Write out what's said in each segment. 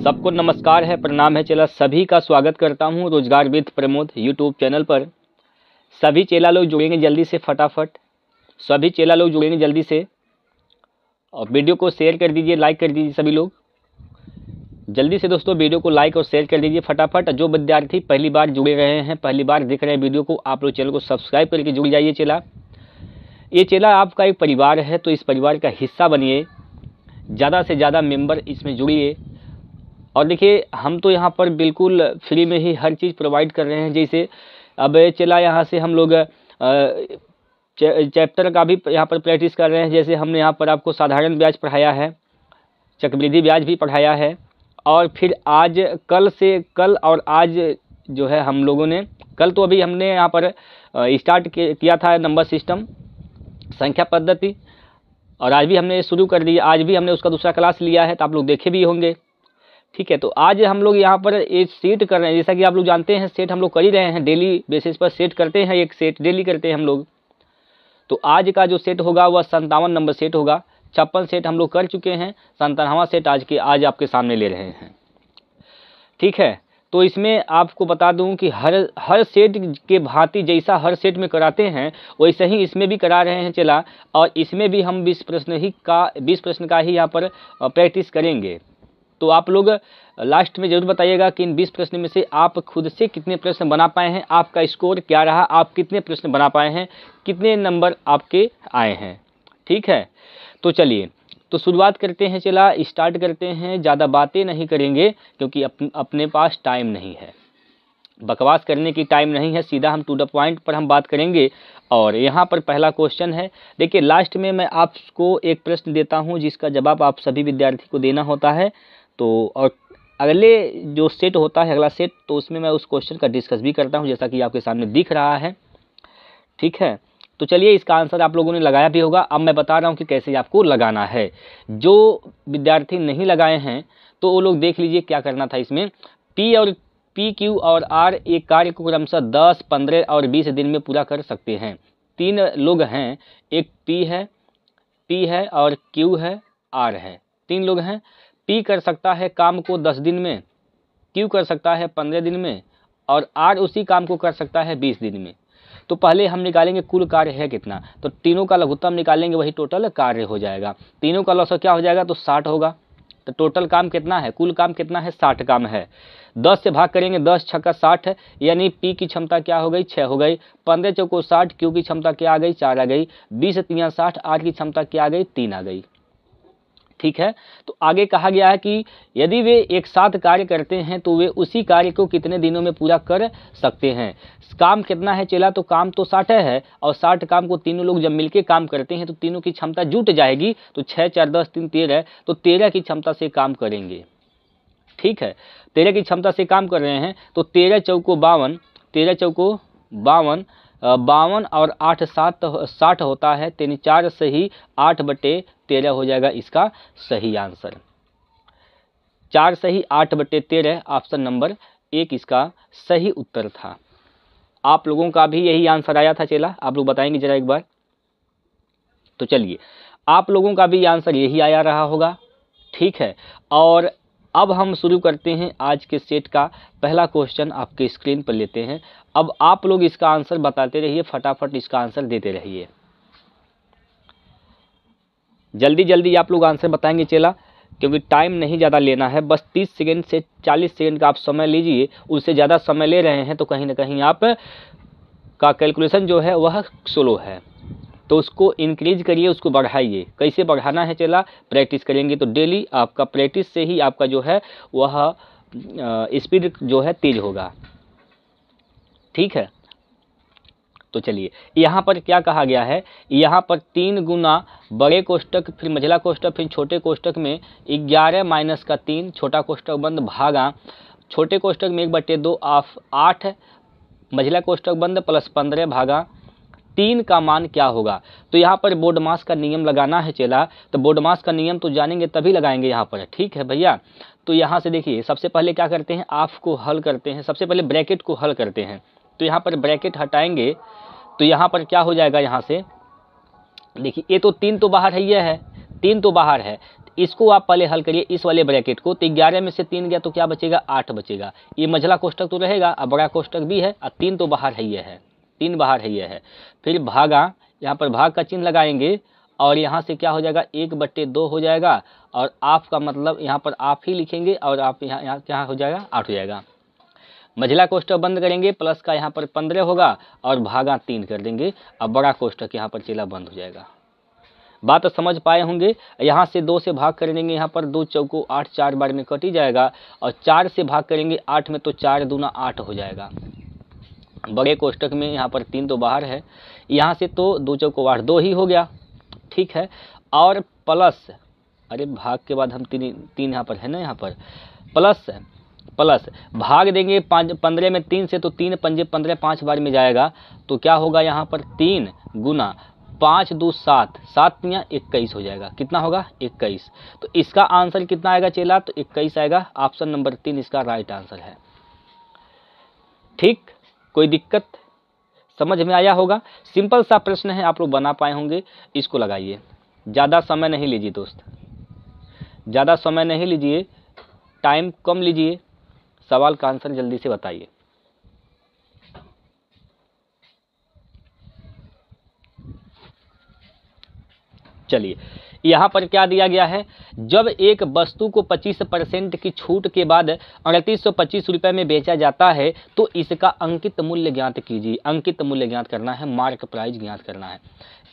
सबको नमस्कार है, प्रणाम है चेला। सभी का स्वागत करता हूँ रोजगार विद प्रमोद यूट्यूब चैनल पर। सभी चेला लोग जुड़ेंगे जल्दी से, फटाफट सभी चेला लोग जुड़ेंगे जल्दी से और वीडियो को शेयर कर दीजिए, लाइक कर दीजिए। सभी लोग जल्दी से दोस्तों वीडियो को लाइक और शेयर कर दीजिए फटाफट। जो विद्यार्थी पहली बार जुड़े रहे हैं, पहली बार देख रहे हैं वीडियो को, आप लोग चैनल को सब्सक्राइब करके जुड़ जाइए चेला। ये चेला आपका एक परिवार है, तो इस परिवार का हिस्सा बनिए, ज़्यादा से ज़्यादा मेंबर इसमें जुड़िए। और देखिए, हम तो यहाँ पर बिल्कुल फ्री में ही हर चीज़ प्रोवाइड कर रहे हैं। जैसे अब चला यहाँ से हम लोग चैप्टर का भी यहाँ पर प्रैक्टिस कर रहे हैं। जैसे हमने यहाँ पर आपको साधारण ब्याज पढ़ाया है, चक्रवृद्धि ब्याज भी पढ़ाया है, और फिर आज कल और आज जो है हम लोगों ने, कल तो अभी हमने यहाँ पर स्टार्ट किया था नंबर सिस्टम, संख्या पद्धति, और आज भी हमने शुरू कर दिया। आज भी हमने उसका दूसरा क्लास लिया है, तो आप लोग देखे भी होंगे। ठीक है, तो आज हम लोग यहाँ पर एक सेट कर रहे हैं। जैसा कि आप लोग जानते हैं, सेट हम लोग कर ही रहे हैं, डेली बेसिस पर सेट करते हैं, एक सेट डेली करते हैं हम लोग। तो आज का जो सेट होगा वह 57 नंबर सेट होगा। 56 सेट हम लोग कर चुके हैं, 57वां सेट आज आपके सामने ले रहे हैं। ठीक है, तो इसमें आपको बता दूं कि हर सेट के भांति जैसा हर सेट में कराते हैं वैसे ही इसमें भी करा रहे हैं चला। और इसमें भी हम 20 प्रश्न का ही यहाँ पर प्रैक्टिस करेंगे। तो आप लोग लास्ट में ज़रूर बताइएगा कि इन 20 प्रश्न में से आप खुद से कितने प्रश्न बना पाए हैं, आपका स्कोर क्या रहा, आप कितने प्रश्न बना पाए हैं, कितने नंबर आपके आए हैं। ठीक है, तो चलिए तो शुरुआत करते हैं चला, स्टार्ट करते हैं। ज़्यादा बातें नहीं करेंगे क्योंकि अपने पास टाइम नहीं है, बकवास करने की टाइम नहीं है, सीधा हम टू द पॉइंट पर हम बात करेंगे। और यहाँ पर पहला क्वेश्चन है, देखिए लास्ट में मैं आपको एक प्रश्न देता हूँ जिसका जवाब आप सभी विद्यार्थी को देना होता है। तो और अगले जो सेट होता है, अगला सेट, तो उसमें मैं उस क्वेश्चन का डिस्कस भी करता हूं, जैसा कि आपके सामने दिख रहा है। ठीक है, तो चलिए इसका आंसर आप लोगों ने लगाया भी होगा। अब मैं बता रहा हूं कि कैसे आपको लगाना है। जो विद्यार्थी नहीं लगाए हैं तो वो लोग देख लीजिए क्या करना था। इसमें पी क्यू और आर एक कार्य को क्रमशः 10, 15 और 20 दिन में पूरा कर सकते हैं। 3 लोग हैं, एक पी है और क्यू है, आर है। 3 लोग हैं। पी कर सकता है काम को 10 दिन में, क्यू कर सकता है 15 दिन में, और आर उसी काम को कर सकता है 20 दिन में। तो पहले हम निकालेंगे कुल कार्य है कितना, तो तीनों का लघुत्तम निकालेंगे, वही टोटल कार्य हो जाएगा। तीनों का लौसक क्या हो जाएगा, तो 60 होगा। तो टोटल काम कितना है, कुल काम कितना है, 60 काम है। 10 से भाग करेंगे, 10 छक्का 60 है, यानी पी की क्षमता क्या हो गई, 6 हो गई। 15 चौको 60, क्यू की क्षमता क्या आ गई, 4 आ गई। 20 तिया 60, आर की क्षमता क्या आ गई, 3 आ गई। ठीक है, तो आगे कहा गया है कि यदि वे एक साथ कार्य करते हैं तो वे उसी कार्य को कितने दिनों में पूरा कर सकते हैं। काम कितना है चला, तो काम तो 60 है, और 60 काम को तीनों लोग जब मिलके काम करते हैं तो तीनों की क्षमता जुट जाएगी। तो 6, 4, 10, 3, 13, तो 13 की क्षमता से काम करेंगे। ठीक है, 13 की क्षमता से काम कर रहे हैं, तो 13 चौको 52, 13 चौको 52, 52 और 8 7 60 होता है। 3 4 सही 8/13 हो जाएगा इसका सही आंसर। 4 सही 8/13, ऑप्शन नंबर 1 इसका सही उत्तर था। आप लोगों का भी यही आंसर आया था चला, आप लोग बताएंगे जरा एक बार। तो चलिए, आप लोगों का भी आंसर यही आया रहा होगा। ठीक है, और अब हम शुरू करते हैं आज के सेट का पहला क्वेश्चन। आपके स्क्रीन पर लेते हैं। अब आप लोग इसका आंसर बताते रहिए, फटाफट इसका आंसर देते रहिए। जल्दी जल्दी आप लोग आंसर बताएंगे चला, क्योंकि टाइम नहीं ज़्यादा लेना है, बस 30 सेकंड से 40 सेकंड का आप समय लीजिए। उससे ज़्यादा समय ले रहे हैं तो कहीं ना कहीं आप का कैलकुलेशन जो है वह स्लो है, तो उसको इंक्रीज करिए, उसको बढ़ाइए। कैसे बढ़ाना है चला, प्रैक्टिस करेंगे तो डेली आपका प्रैक्टिस से ही आपका जो है वह स्पीड जो है तेज होगा। ठीक है, तो चलिए यहाँ पर क्या कहा गया है, यहाँ पर 3 गुना बड़े कोष्टक, फिर मझला कोष्टक, फिर छोटे कोष्टक में 11 माइनस का 3, छोटा कोष्टक बंद, भागा छोटे कोष्टक में 1/2 ऑफ 8, मझला कोष्टक बंद प्लस 15 भागा 3 का मान क्या होगा। तो यहाँ पर बोर्डमास का नियम लगाना है चला, तो बोर्डमास का नियम तो जानेंगे तभी लगाएंगे यहाँ पर। ठीक है भैया, तो यहाँ से देखिए सबसे पहले क्या करते हैं, ऑफ को हल करते हैं, सबसे पहले ब्रैकेट को हल करते हैं। तो यहाँ पर ब्रैकेट हटाएंगे तो यहाँ पर क्या हो जाएगा, यहाँ से देखिए ये तो 3 तो बाहर है, ये है 3 तो बाहर है, इसको आप पहले हल करिए इस वाले ब्रैकेट को, तो 11 में से 3 गया तो क्या बचेगा 8 बचेगा। ये मझला कोष्टक तो रहेगा, अब बड़ा कोष्टक भी है और 3 तो बाहर है, ये है 3 बाहर है, ये है। फिर भागा, यहाँ पर भाग का चिन्ह लगाएंगे और यहाँ से क्या हो जाएगा 1/2 हो जाएगा, और आप का मतलब यहाँ पर आप ही लिखेंगे और आप यहाँ क्या हो जाएगा 8 हो जाएगा। मझला कोष्टक बंद करेंगे, प्लस का यहाँ पर 15 होगा और भागा 3 कर देंगे, अब बड़ा कोष्टक यहाँ पर चेला बंद हो जाएगा। बात समझ पाए होंगे। यहाँ से 2 से भाग कर देंगे, यहाँ पर 2 चौको 8, 4 बार में कट ही जाएगा, और 4 से भाग करेंगे 8 में तो 4 दूना 8 हो जाएगा। बड़े कोष्टक में यहाँ पर 3 तो बाहर है, यहाँ से तो 2 चौको 8, 2 ही हो गया, ठीक है। और प्लस, अरे भाग के बाद हम 3 यहाँ पर है ना, यहाँ पर प्लस भाग देंगे 15 में 3 से, तो 3 पंजे 15, 5 बार में जाएगा, तो क्या होगा यहाँ पर 3 गुना 5 2 7, 7 तियाँ 21 हो जाएगा। कितना होगा 21। तो इसका आंसर कितना आएगा चेला, तो 21 आएगा। ऑप्शन नंबर 3 इसका राइट आंसर है। ठीक, कोई दिक्कत समझ में आया होगा। सिंपल सा प्रश्न है, आप लोग बना पाए होंगे। इसको लगाइए, ज़्यादा समय नहीं लीजिए दोस्त, ज़्यादा समय नहीं लीजिए, टाइम कम लीजिए, सवाल का आंसर जल्दी से बताइए। चलिए, यहाँ पर क्या दिया गया है, जब एक वस्तु को 25% की छूट के बाद 3825 रुपये में बेचा जाता है तो इसका अंकित मूल्य ज्ञात कीजिए। अंकित मूल्य ज्ञात करना है, मार्क प्राइस ज्ञात करना है।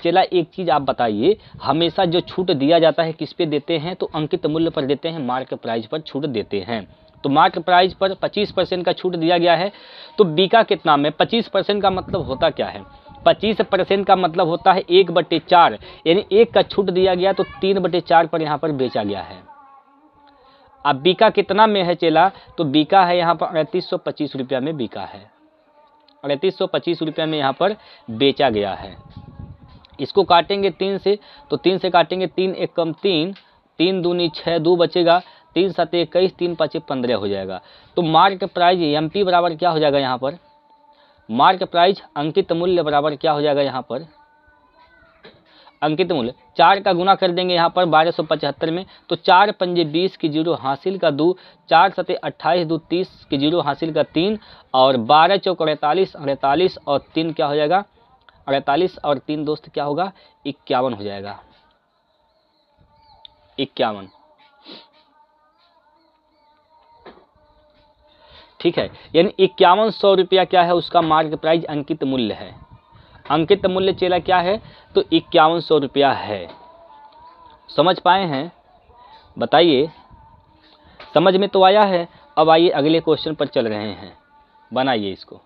चला एक चीज़ आप बताइए, हमेशा जो छूट दिया जाता है किस पे देते हैं, तो अंकित मूल्य पर देते हैं, मार्क प्राइस पर छूट देते हैं। तो मार्क प्राइस पर 25% का छूट दिया गया है, तो बिका कितना में 25% का मतलब होता क्या है, 25% का मतलब होता है 1/4, यानी 1 का छूट दिया गया तो 3/4 पर यहाँ पर बेचा गया है। अब बिका कितना में है चेला, तो बिका है यहाँ पर 3825 रुपया में बिका है, 3825 रुपया में यहाँ पर बेचा गया है। इसको काटेंगे 3 से, तो 3 से काटेंगे, 3 1 कम 3, 3 दूनी 6, 2 बचेगा, 3 7 21, 3 5 15 हो जाएगा। तो मार्क प्राइस एमपी बराबर क्या हो जाएगा, यहाँ पर मार्क प्राइस अंकित मूल्य बराबर क्या हो जाएगा, यहाँ पर अंकित मूल्य 4 का गुना कर देंगे यहाँ पर 1275 में, तो 4 पंजे 20 की 0 हासिल का 2, 4 सते 28, 2 30 की 0 हासिल का 3, और 12 चौक 48, 48 और 3 क्या हो जाएगा 48 और 3 दोस्त क्या होगा 51 हो जाएगा, 51। ठीक है, यानी 5100 रुपया क्या है उसका मार्क प्राइस अंकित मूल्य है। अंकित मूल्य चेला क्या है, तो 5100 रुपया है। समझ पाए हैं, बताइए, समझ में तो आया है। अब आइए अगले क्वेश्चन पर चल रहे हैं, बनाइए इसको।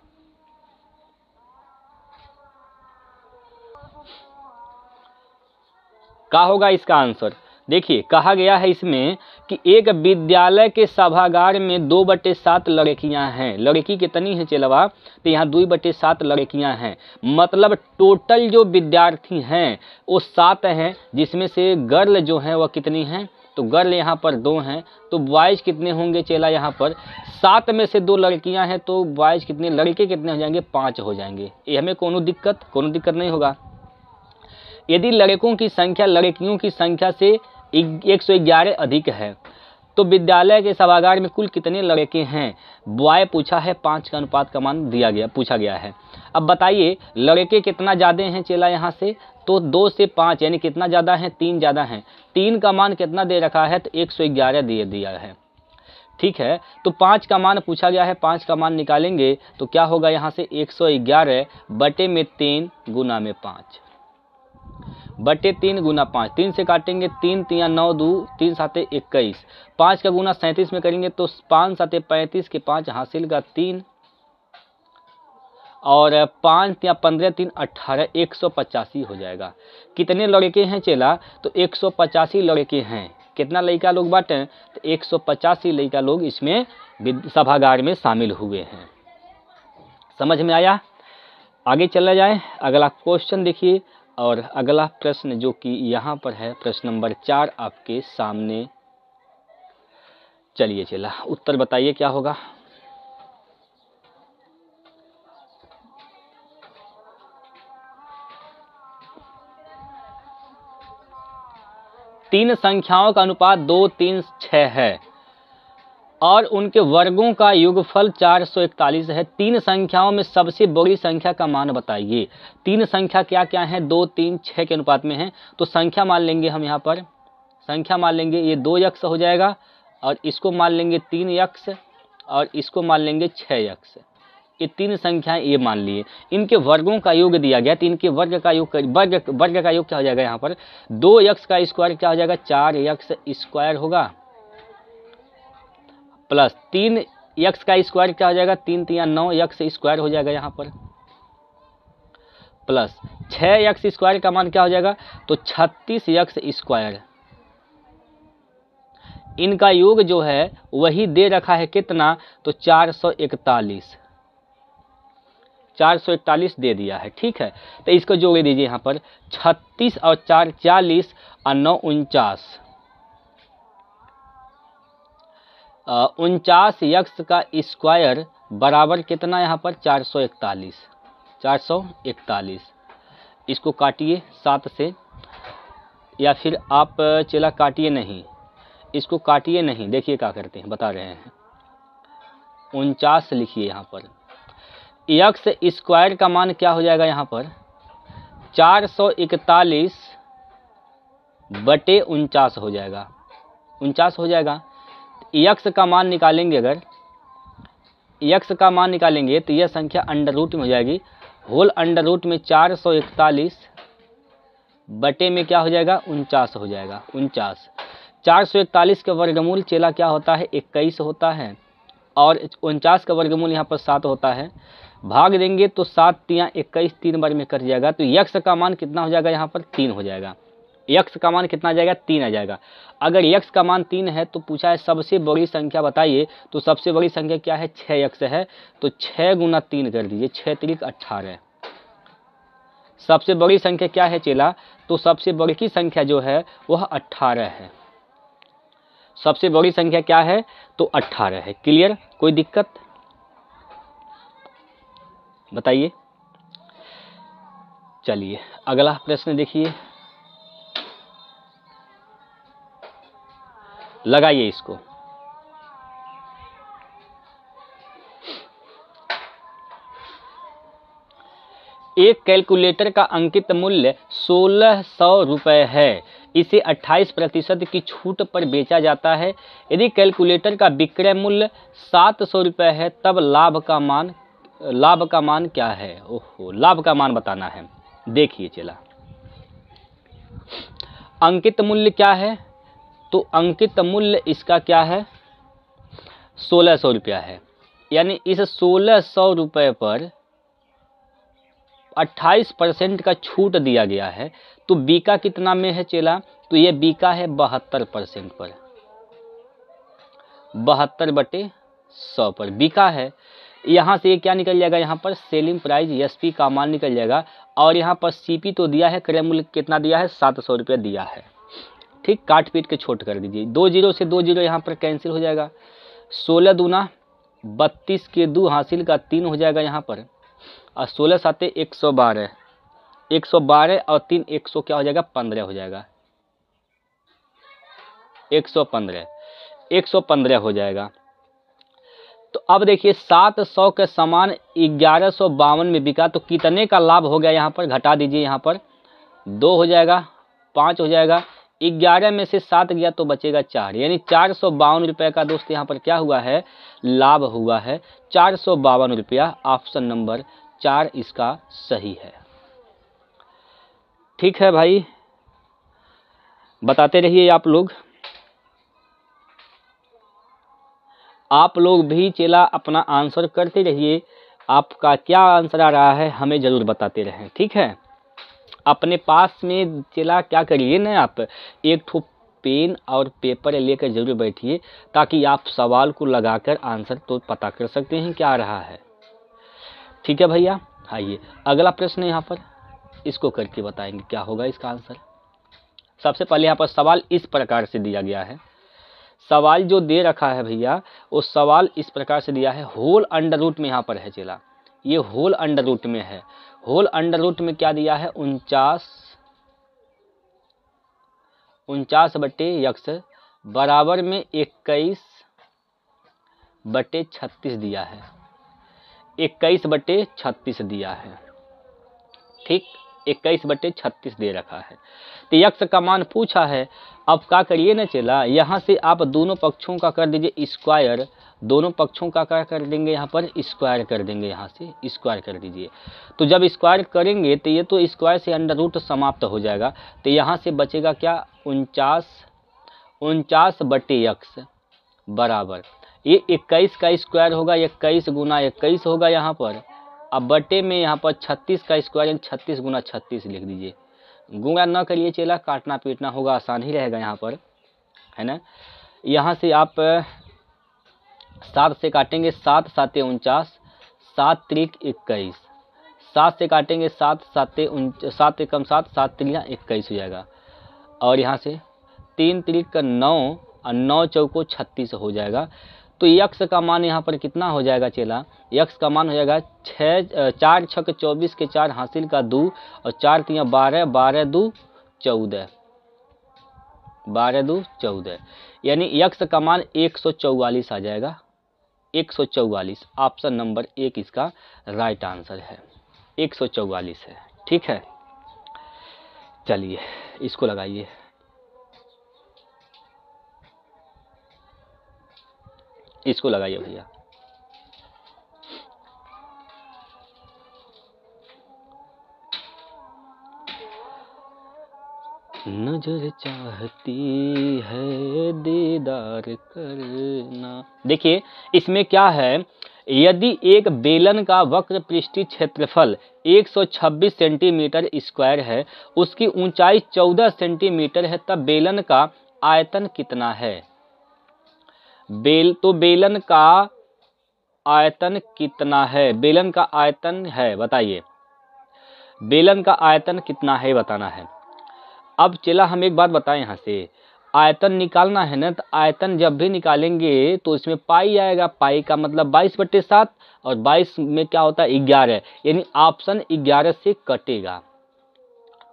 क्या होगा इसका आंसर, देखिए कहा गया है इसमें कि एक विद्यालय के सभागार में 2/7 लड़कियां हैं। लड़की कितनी है चेलवा, तो यहाँ 2/7 लड़कियां हैं, मतलब टोटल जो विद्यार्थी हैं वो 7 हैं, जिसमें से गर्ल जो हैं वह कितनी हैं, तो गर्ल यहाँ पर 2 हैं, तो बॉयज कितने होंगे चेला, यहाँ पर 7 में से 2 लड़कियां हैं, तो बॉयज कितने, लड़के कितने हो जाएंगे 5 हो जाएंगे। ये हमें कोनो दिक्कत नहीं होगा। यदि लड़कों की संख्या लड़कियों की संख्या से 111 अधिक है तो विद्यालय के सभागार में कुल कितने लड़के हैं, बॉय पूछा है, 5 का अनुपात का मान पूछा गया है। अब बताइए लड़के कितना ज़्यादा हैं चेला, यहाँ से तो 2 से 5 यानी कितना ज़्यादा है, 3 ज़्यादा हैं। 3 का मान कितना दे रखा है, तो 111 दे दिया है। ठीक है, तो 5 का मान पूछा गया है, 5 का मान निकालेंगे तो क्या होगा, यहाँ से 111 बटे में 3 गुना में 5 बटे 3 गुना 5, 3 से काटेंगे, 3 तिया 9, 2 3 7 21, 5 का गुना 37 में करेंगे तो 5 7 35 के 5 हासिल का 3, और 5 तिया 15 3 18, 185 हो जाएगा। कितने लड़के हैं चेला, तो 185 लड़के हैं। कितना लड़का लोग बांटे, तो 185 लड़का लोग इसमें सभागार में शामिल हुए हैं। समझ में आया। आगे चला जाए, अगला क्वेश्चन देखिए, और अगला प्रश्न जो कि यहाँ पर है प्रश्न नंबर 4 आपके सामने। चलिए चला, उत्तर बताइए क्या होगा। तीन संख्याओं का अनुपात 2, 3, 6 है और उनके वर्गों का योगफल 441 है। तीन संख्याओं में सबसे बड़ी संख्या का मान बताइए। तीन संख्या क्या क्या है? 2, 3, 6 के अनुपात में है। तो संख्या मान लेंगे हम यहाँ पर, संख्या मान लेंगे, ये 2x हो जाएगा और इसको मान लेंगे 3x और इसको मान लेंगे 6x। ये तीन संख्याएं ये मान लिए। इनके वर्गों का योग दिया गया तो इनके वर्ग का योग क्या हो जाएगा? यहाँ पर 2x का स्क्वायर क्या हो जाएगा? 4x स्क्वायर होगा, प्लस 3x का स्क्वायर क्या हो जाएगा? 3 3 9x स्क्वायर हो जाएगा यहाँ पर, प्लस 6x स्क्वायर का मान क्या हो जाएगा? तो 36x स्क्वायर। इनका योग जो है वही दे रखा है कितना? तो 441 दे दिया है। ठीक है, तो इसको जोड़ दीजिए यहाँ पर, 36 और 4 40 और 9 49। 49x का स्क्वायर बराबर कितना यहाँ पर? 441। इसको काटिए 7 से, या फिर आप चला काटिए नहीं, इसको काटिए नहीं, देखिए क्या करते हैं, बता रहे हैं। 49 लिखिए यहाँ पर। x स्क्वायर का मान क्या हो जाएगा यहाँ पर? 441 बटे 49 हो जाएगा, 49 हो जाएगा। x का मान निकालेंगे, अगर x का मान निकालेंगे तो यह संख्या अंडर रूट में हो जाएगी। होल अंडर रूट में 441 बटे में क्या हो जाएगा? 49 हो जाएगा। 441 का वर्गमूल चेला क्या होता है? 21 होता है और 49 का वर्गमूल यहाँ पर 7 होता है। भाग देंगे तो 7 तियाँ 21, 3 बार में कट जाएगा। तो x का मान कितना हो जाएगा? यहाँ पर 3 हो जाएगा। x का मान कितना आ जाएगा? 3 आ जाएगा। अगर x का मान 3 है तो पूछा है सबसे बड़ी संख्या बताइए, तो सबसे बड़ी संख्या क्या है? 6x है। तो 6 गुना 3 कर दीजिए, 6 3 18। सबसे बड़ी संख्या क्या है चेला? तो सबसे बड़ी की संख्या जो है वह 18 है। सबसे बड़ी संख्या क्या है? तो 18 है। क्लियर? कोई दिक्कत बताइए। चलिए अगला प्रश्न देखिए, लगाइए इसको। एक कैलकुलेटर का अंकित मूल्य 1600 रुपये है। इसे 28% की छूट पर बेचा जाता है। यदि कैलकुलेटर का विक्रय मूल्य 700 रुपये है तब लाभ का मान क्या है? ओहो, लाभ का मान बताना है। देखिए चला, अंकित मूल्य क्या है? तो अंकित मूल्य इसका क्या है? 1600 रुपया है। यानी इस 1600 रुपये पर 28% का छूट दिया गया है। तो बीका कितना में है चेला? तो ये बीका है 72% पर, 72/100 पर बीका है। यहाँ से ये क्या निकल जाएगा? यहाँ पर सेलिंग प्राइस एसपी का मान निकल जाएगा। और यहाँ पर सीपी तो दिया है, क्रय मूल्य कितना दिया है? 700 रुपया दिया है। ठीक, काट पीट के छोट कर दीजिए। 2 0 से 2 0 यहाँ पर कैंसिल हो जाएगा। 16 दूना 32 के 2 हासिल का 3 हो जाएगा यहाँ पर, और 16 साते 112, 112 और 3 100 क्या हो जाएगा? 15 हो जाएगा। 115 हो जाएगा। तो अब देखिए 700 के समान 1152 में बिका, तो कितने का लाभ हो गया? यहाँ पर घटा दीजिए, यहाँ पर 2 हो जाएगा, 5 हो जाएगा, 11 में से 7 गया तो बचेगा 4, यानी 452 रुपये का दोस्त यहाँ पर क्या हुआ है? लाभ हुआ है 452 रुपया। ऑप्शन नंबर 4 इसका सही है। ठीक है भाई, बताते रहिए आप लोग भी चला अपना आंसर करते रहिए। आपका क्या आंसर आ रहा है हमें ज़रूर बताते रहें। ठीक है, अपने पास में चला क्या करिए ना, आप एक ठो पेन और पेपर लेकर जरूर बैठिए, ताकि आप सवाल को लगाकर आंसर तो पता कर सकते हैं क्या आ रहा है। ठीक है भैया, आइए अगला प्रश्न यहाँ पर, इसको करके बताएंगे क्या होगा इसका आंसर। सबसे पहले यहाँ पर सवाल इस प्रकार से दिया गया है। सवाल जो दे रखा है भैया, वो सवाल इस प्रकार से दिया है, होल अंडर रूट में यहाँ पर है चला, ये होल अंडर रूट में है। होल अंडर रूट में क्या दिया है? 49 49/x बराबर में 21/36 दिया है। 21/36 दिया है, ठीक, 21/36 दे रखा है। तो यक्स का मान पूछा है। अब क्या करिए ना चला, यहाँ से आप दोनों पक्षों का कर दीजिए स्क्वायर, दोनों पक्षों का क्या कर देंगे, यहाँ पर स्क्वायर कर देंगे, यहाँ से स्क्वायर कर दीजिए। तो जब स्क्वायर करेंगे तो ये तो स्क्वायर से अंडर रूट समाप्त हो जाएगा। तो यहाँ से बचेगा क्या, 49/x बराबर, ये 21 का स्क्वायर होगा, 21 गुना 21 होगा यहाँ पर। अब बटे में यहाँ पर 36 का स्क्वायर यानी 36 गुना 36 लिख दीजिए। गुणा न करिए चला, काटना पीटना होगा, आसान ही रहेगा यहाँ पर, है ना। यहाँ से आप 7 से काटेंगे, 7 7 49, 7 3 21, 7 से काटेंगे 7 7 7 एकम 7, 7 3 21 हो जाएगा। और यहाँ से 3 3 का 9 और 9 चौको 36 हो जाएगा। तो यक्स का मान यहाँ पर कितना हो जाएगा चेला, यक्स का मान हो जाएगा 4 6 24 के 4 हासिल का 2 और 4 3 12, 12 2 14, 12 2 14, यानी यक्स का मान 144 आ जाएगा। 144 ऑप्शन नंबर 1 इसका राइट आंसर है, 144 है, ठीक है। चलिए इसको लगाइए। इसको लगाइए भैया। नजर चाहती है दीदार करना। देखिए इसमें क्या है, यदि एक बेलन का वक्र पृष्ठीय क्षेत्रफल 126 सेंटीमीटर स्क्वायर है, उसकी ऊंचाई 14 सेंटीमीटर है, तब बेलन का आयतन कितना है। बेलन का आयतन कितना है, बेलन का आयतन है, बताइए बेलन का आयतन कितना है बताना है। अब चला हम एक बात बताएं, यहाँ से आयतन निकालना है ना, तो आयतन जब भी निकालेंगे तो इसमें पाई आएगा, पाई का मतलब 22/7 और 22 में क्या होता है 11, यानी ऑप्शन 11 से कटेगा।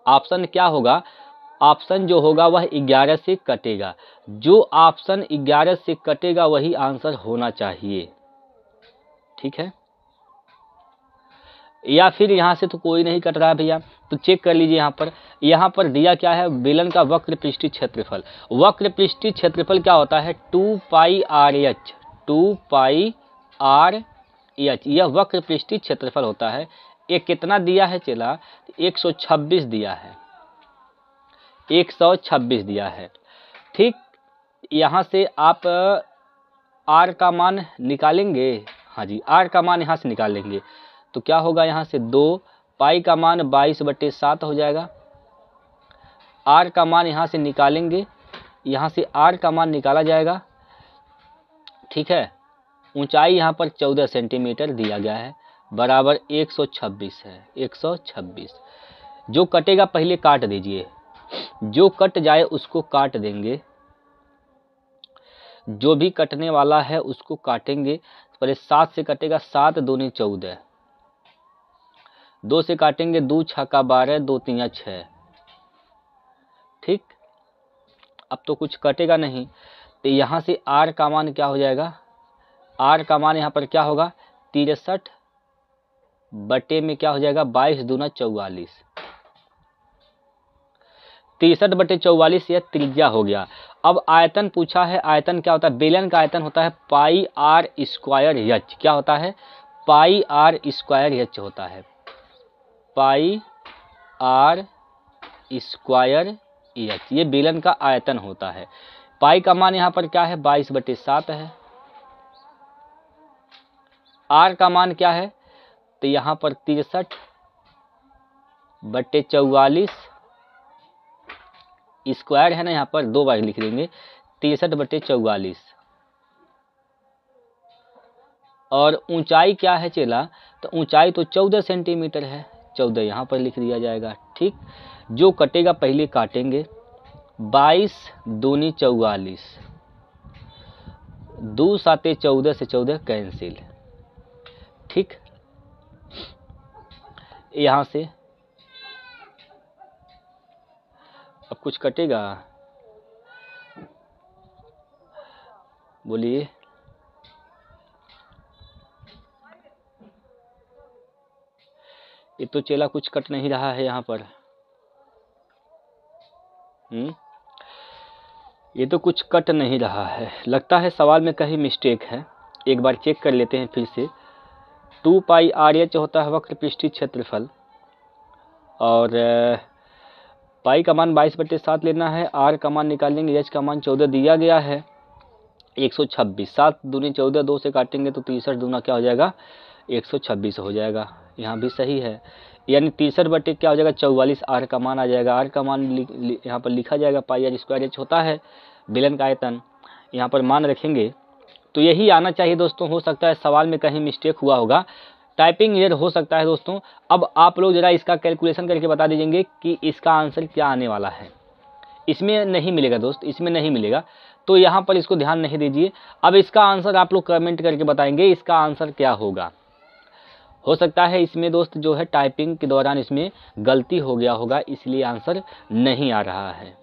ऑप्शन क्या होगा, ऑप्शन जो होगा वह 11 से कटेगा। जो ऑप्शन 11 से कटेगा वही आंसर होना चाहिए, ठीक है। या फिर यहाँ से तो कोई नहीं कट रहा है भैया, तो चेक कर लीजिए। यहाँ पर दिया क्या है, बेलन का वक्र पृष्ठीय क्षेत्रफल। वक्र पृष्ठीय क्षेत्रफल क्या होता है 2πr/h, 2πr/h, यह वक्र पृष्ठीय क्षेत्रफल होता है। ये कितना दिया है चला, 126 दिया है, 126 दिया है, ठीक। यहाँ से आप r का मान निकालेंगे, हाँ जी r का मान यहाँ से निकालेंगे तो क्या होगा, यहाँ से 2 पाई का मान 22/7 हो जाएगा। r का मान यहाँ से निकालेंगे, यहाँ से r का मान निकाला जाएगा, ठीक है। ऊंचाई यहाँ पर 14 सेंटीमीटर दिया गया है, बराबर 126 है, 126। जो कटेगा पहले काट दीजिए, जो कट जाए उसको काट देंगे, जो भी कटने वाला है उसको काटेंगे। पहले 7 से कटेगा, 7 दूनी 14, 2 से काटेंगे, 2 6 का 12, 2 3 6, ठीक। अब तो कुछ कटेगा नहीं, तो यहाँ से r का मान क्या हो जाएगा, r का मान यहाँ पर क्या होगा 63 बटे में क्या हो जाएगा 22 दूना 44, 63/44 यह त्रिज्या हो गया। अब आयतन पूछा है, आयतन क्या होता है, बेलन का आयतन होता है πr²h, क्या होता है πr² होता है, πr²h, ये बेलन का आयतन होता है। पाई का मान यहाँ पर क्या है 22/7 है। r का मान क्या है, तो यहाँ पर 63/44 स्क्वायर है ना, यहाँ पर 2 बार लिख देंगे 63/44। और ऊंचाई क्या है चेला, तो ऊंचाई तो 14 सेंटीमीटर है, 14 यहाँ पर लिख दिया जाएगा, ठीक। जो कटेगा पहले काटेंगे, 22 दूनी 44, 2 7 14 से 14 कैंसिल, ठीक। यहाँ से अब कुछ कटेगा, बोलिए। ये तो चेला कुछ कट नहीं रहा है यहाँ पर। ये तो कुछ कट नहीं रहा है, लगता है सवाल में कहीं मिस्टेक है। एक बार चेक कर लेते हैं फिर से। 2 पाई आर एच होता है वक्र पृष्ठीय क्षेत्रफल, और पाई का मान 22/7 लेना है। आर का मान निकालेंगे, एच का मान 14 दिया गया है, 126। 7 दूनी 14, 2 से काटेंगे तो 63 दूना क्या हो जाएगा, 126 हो जाएगा। यहाँ भी सही है, यानी 63 बटे क्या हो जाएगा, 44। आर का मान आ जाएगा। आर का मान यहाँ पर लिखा जाएगा, पाई आर स्क्वायर एच होता है बेलन का आयतन। यहाँ पर मान रखेंगे तो यही आना चाहिए दोस्तों। हो सकता है सवाल में कहीं मिस्टेक हुआ होगा, टाइपिंग एरर हो सकता है दोस्तों। अब आप लोग जरा इसका कैलकुलेशन करके बता दीजिएंगे कि इसका आंसर क्या आने वाला है। इसमें नहीं मिलेगा दोस्त, इसमें नहीं मिलेगा, तो यहाँ पर इसको ध्यान नहीं दीजिए। अब इसका आंसर आप लोग कमेंट करके बताएंगे इसका आंसर क्या होगा। हो सकता है इसमें दोस्त जो है टाइपिंग के दौरान इसमें गलती हो गया होगा, इसलिए आंसर नहीं आ रहा है।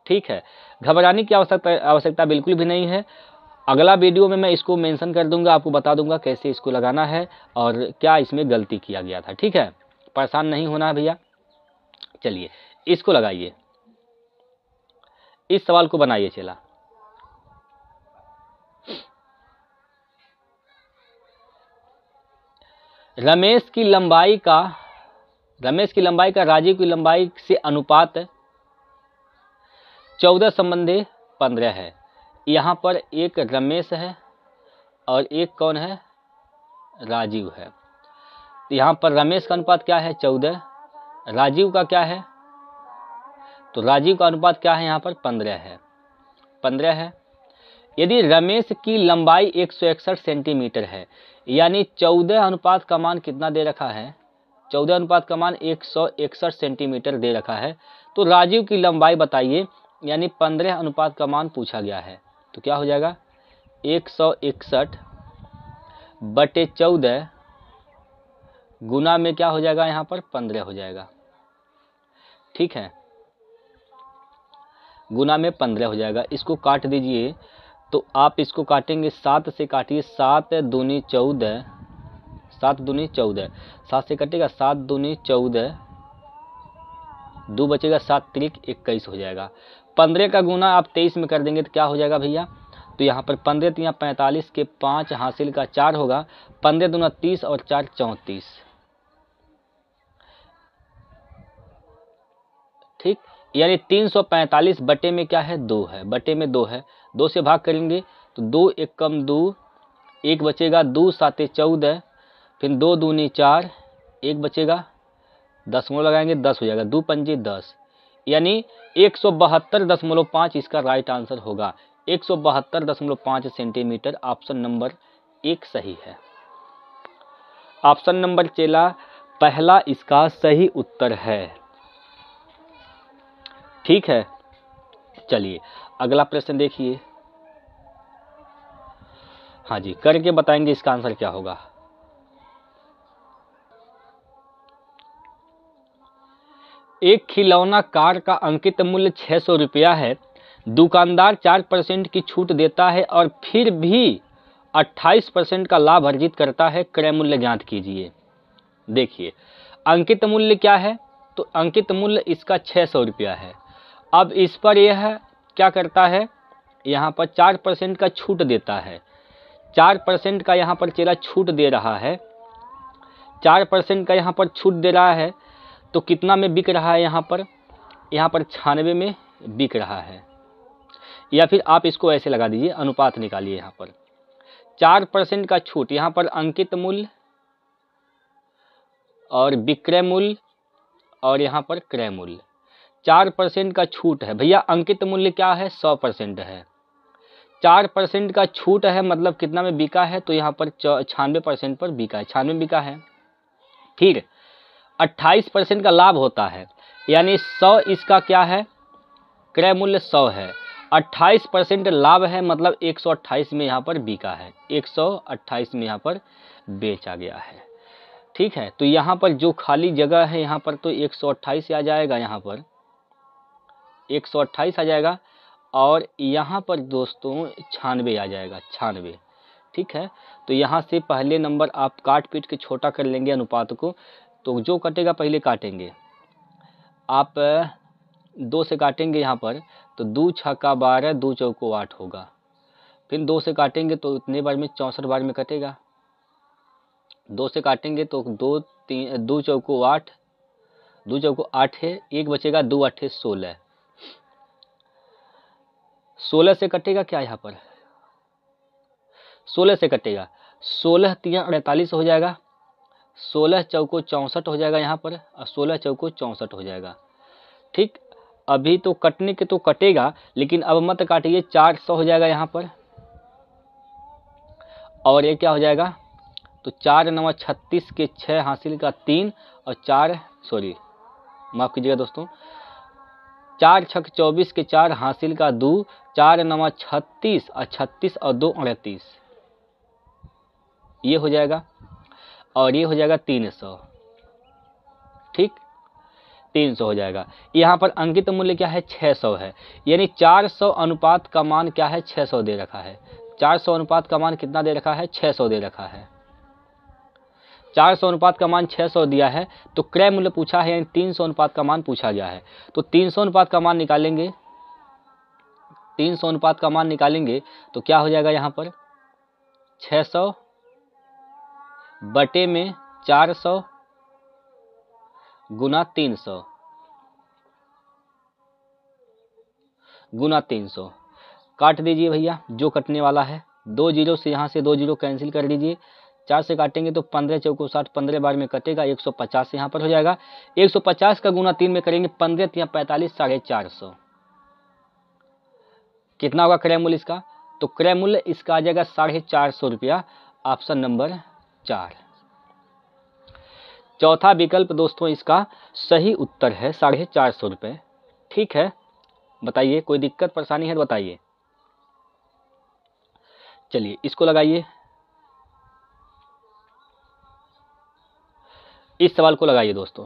ठीक है, घबराने की आवश्यकता बिल्कुल भी नहीं है। अगला वीडियो में मैं इसको मेंशन कर दूंगा, आपको बता दूंगा कैसे इसको लगाना है और क्या इसमें गलती किया गया था। ठीक है, परेशान नहीं होना है भैया। चलिए इसको लगाइए, इस सवाल को बनाइए चला। रमेश की लंबाई का राजीव की लंबाई से अनुपात 14 संबंधी 15 है। यहाँ पर एक रमेश है और एक कौन है, राजीव है। तो यहाँ पर रमेश का अनुपात क्या है, 14। राजीव का क्या है, तो राजीव का अनुपात क्या है, यहाँ पर 15 है, 15 है। यदि रमेश की लंबाई 161 सेंटीमीटर है, यानी 14 अनुपात का मान कितना दे रखा है, 14 अनुपात का मान 161 सेंटीमीटर दे रखा है, तो राजीव की लंबाई बताइए, यानी 15 अनुपात का मान पूछा गया है। तो क्या हो जाएगा, 161 बटे 14 गुना में क्या हो जाएगा, यहाँ पर 15 हो जाएगा। ठीक है, गुना में 15 हो जाएगा। इसको काट दीजिए, तो आप इसको काटेंगे 7 से काटिए, 7 दूनी 14, 7 दूनी 14, 7 से कटेगा, 7 दूनी 14, 2 बचेगा, 7 त्रिक 21 हो जाएगा। 15 का गुना आप 23 में कर देंगे तो क्या हो जाएगा भैया, तो यहाँ पर 15 तिया 45 के 5 हासिल का 4 होगा, 15 दूना 30 और 4 34। ठीक, यानी 345 बटे में क्या है, 2 है, बटे में 2 है। 2 से भाग करेंगे तो 2 एक कम 2, 1 बचेगा, 2 साते 14, फिर 2 दूनी 4, 1 बचेगा, दशमलव लगाएंगे 10 हो जाएगा, 2 पंजे 10, यानी 172.5 इसका राइट आंसर होगा। 172.5 सेंटीमीटर, ऑप्शन नंबर 1 सही है। ऑप्शन नंबर चेला पहला इसका सही उत्तर है। ठीक है, चलिए अगला प्रश्न देखिए। हाँ जी, करके बताएंगे इसका आंसर क्या होगा। एक खिलौना कार का अंकित मूल्य 600 रुपया है। दुकानदार 4% की छूट देता है और फिर भी 28% का लाभ अर्जित करता है। क्रय मूल्य ज्ञात कीजिए। देखिए अंकित मूल्य क्या है, तो अंकित मूल्य इसका 600 रुपया है। अब इस पर यह क्या करता है, यहाँ पर 4% का छूट देता है। 4% का यहाँ पर चेला छूट दे रहा है, 4% का यहाँ पर छूट दे रहा है, तो कितना में बिक रहा है, यहाँ पर 96 में बिक रहा है। या फिर आप इसको ऐसे लगा दीजिए, अनुपात निकालिए। यहाँ पर 4% का छूट, यहाँ पर अंकित मूल्य और विक्रय मूल्य और यहाँ पर क्रय मूल्य। 4% का छूट है भैया, अंकित मूल्य क्या है, 100% है। 4% का छूट है मतलब कितना में बिका है, तो यहाँ पर 96% पर बिका है, 96 बिका है। फिर 28% का लाभ होता है, यानी 100 इसका क्या है, क्रय मूल्य 100 है, 28% लाभ है मतलब 128 में यहाँ पर बिका है, 128 में यहाँ पर बेचा गया है। ठीक है, तो यहाँ पर जो खाली जगह है यहाँ पर तो 128 आ जाएगा, यहाँ पर 128 आ जाएगा। और यहाँ पर दोस्तों 96 आ जाएगा, 96। ठीक है, तो यहाँ से पहले नंबर आप काट पीट के छोटा कर लेंगे अनुपात को, तो जो कटेगा पहले काटेंगे। आप 2 से काटेंगे यहाँ पर, तो 2 छक्का 12, 2 चौको 8 होगा। फिर 2 से काटेंगे तो इतने बार में 64 बार में कटेगा। 2 से काटेंगे तो 2 चौको 8, 2 चौको 8 है, एक बचेगा, 2 8 16। 16 से कटेगा क्या यहाँ पर, 16 से कटेगा, 16 3 48 हो जाएगा, 16 चौको 64 हो जाएगा यहाँ पर, और 16 चौको 64 हो जाएगा। ठीक, अभी तो कटने के तो कटेगा, लेकिन अब मत काटिए, 400 हो जाएगा यहाँ पर। और ये क्या हो जाएगा, तो 4 9 36 के 6 हासिल का 3 और 4 माफ़ कीजिएगा दोस्तों, 4 छक 24 के 4 हासिल का 2, 4 9 36 और 36 और 2 38, ये हो जाएगा। और ये हो जाएगा 300। ठीक, 300 हो जाएगा। यहाँ पर अंकित मूल्य क्या है, 600 है, यानी 400 अनुपात का मान क्या है, 600 दे रखा है। 400 अनुपात का मान कितना दे रखा है, 600 दे रखा है। 400 अनुपात का मान 600 दिया है, तो क्रय मूल्य पूछा है, यानी 300 अनुपात का मान पूछा गया है। तो 300 अनुपात का मान निकालेंगे, 300 अनुपात का मान निकालेंगे तो क्या हो जाएगा यहाँ पर, 600 बटे में 400 गुना 300 गुना 300। काट दीजिए भैया जो कटने वाला है, 2 जीरो से यहाँ से 2 जीरो कैंसिल कर दीजिए। 4 से काटेंगे तो 15 चौको 60, 15 बार में कटेगा, 150 यहाँ पर हो जाएगा। 150 का गुना 3 में करेंगे, 15 3 45, 450। कितना होगा क्रय मूल्य इसका, तो क्रय मूल्य इसका आ जाएगा 450 रुपया, ऑप्शन नंबर 4। चौथा विकल्प दोस्तों इसका सही उत्तर है, 450 रुपये। ठीक है, बताइए कोई दिक्कत परेशानी है तो बताइए। चलिए इसको लगाइए, इस सवाल को लगाइए दोस्तों।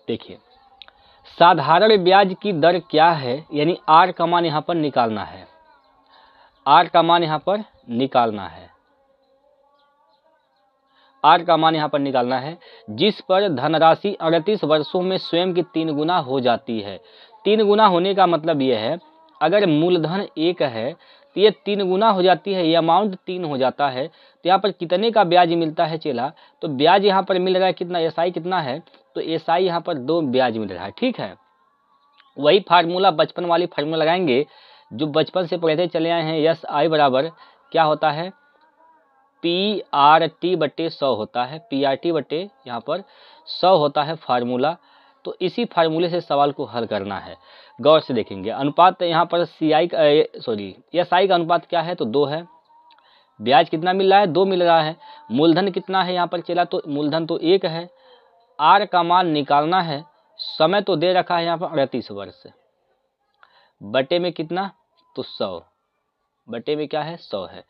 देखिए साधारण ब्याज की दर क्या है, यानी आर का मान यहाँ पर निकालना है, आर का मान यहाँ पर निकालना है, आर का मान यहाँ पर निकालना है, जिस पर धनराशि 38 वर्षों में स्वयं की 3 गुना हो जाती है। 3 गुना होने का मतलब यह है, अगर मूलधन 1 है तो ये 3 गुना हो जाती है, ये अमाउंट 3 हो जाता है। तो यहाँ पर कितने का ब्याज मिलता है चेला, तो ब्याज यहाँ पर मिल रहा है कितना, एसआई कितना है, तो एसआई यहाँ पर 2 ब्याज मिल रहा है। ठीक है, वही फार्मूला बचपन वाली फार्मूला लगाएंगे जो बचपन से पढ़ते चले आए हैं। एस आई बराबर क्या होता है, PRT बटे 100 होता है, PRT बटे यहाँ पर 100 होता है फार्मूला। तो इसी फार्मूले से सवाल को हल करना है, गौर से देखेंगे। अनुपात यहाँ पर SI का अनुपात क्या है, तो 2 है। ब्याज कितना मिल रहा है, 2 मिल रहा है। मूलधन कितना है यहाँ पर चला, तो मूलधन तो 1 है। आर का मान निकालना है, समय तो दे रखा है यहाँ पर 38 वर्ष, बटे में कितना, तो 100, बटे में क्या है, 100 है।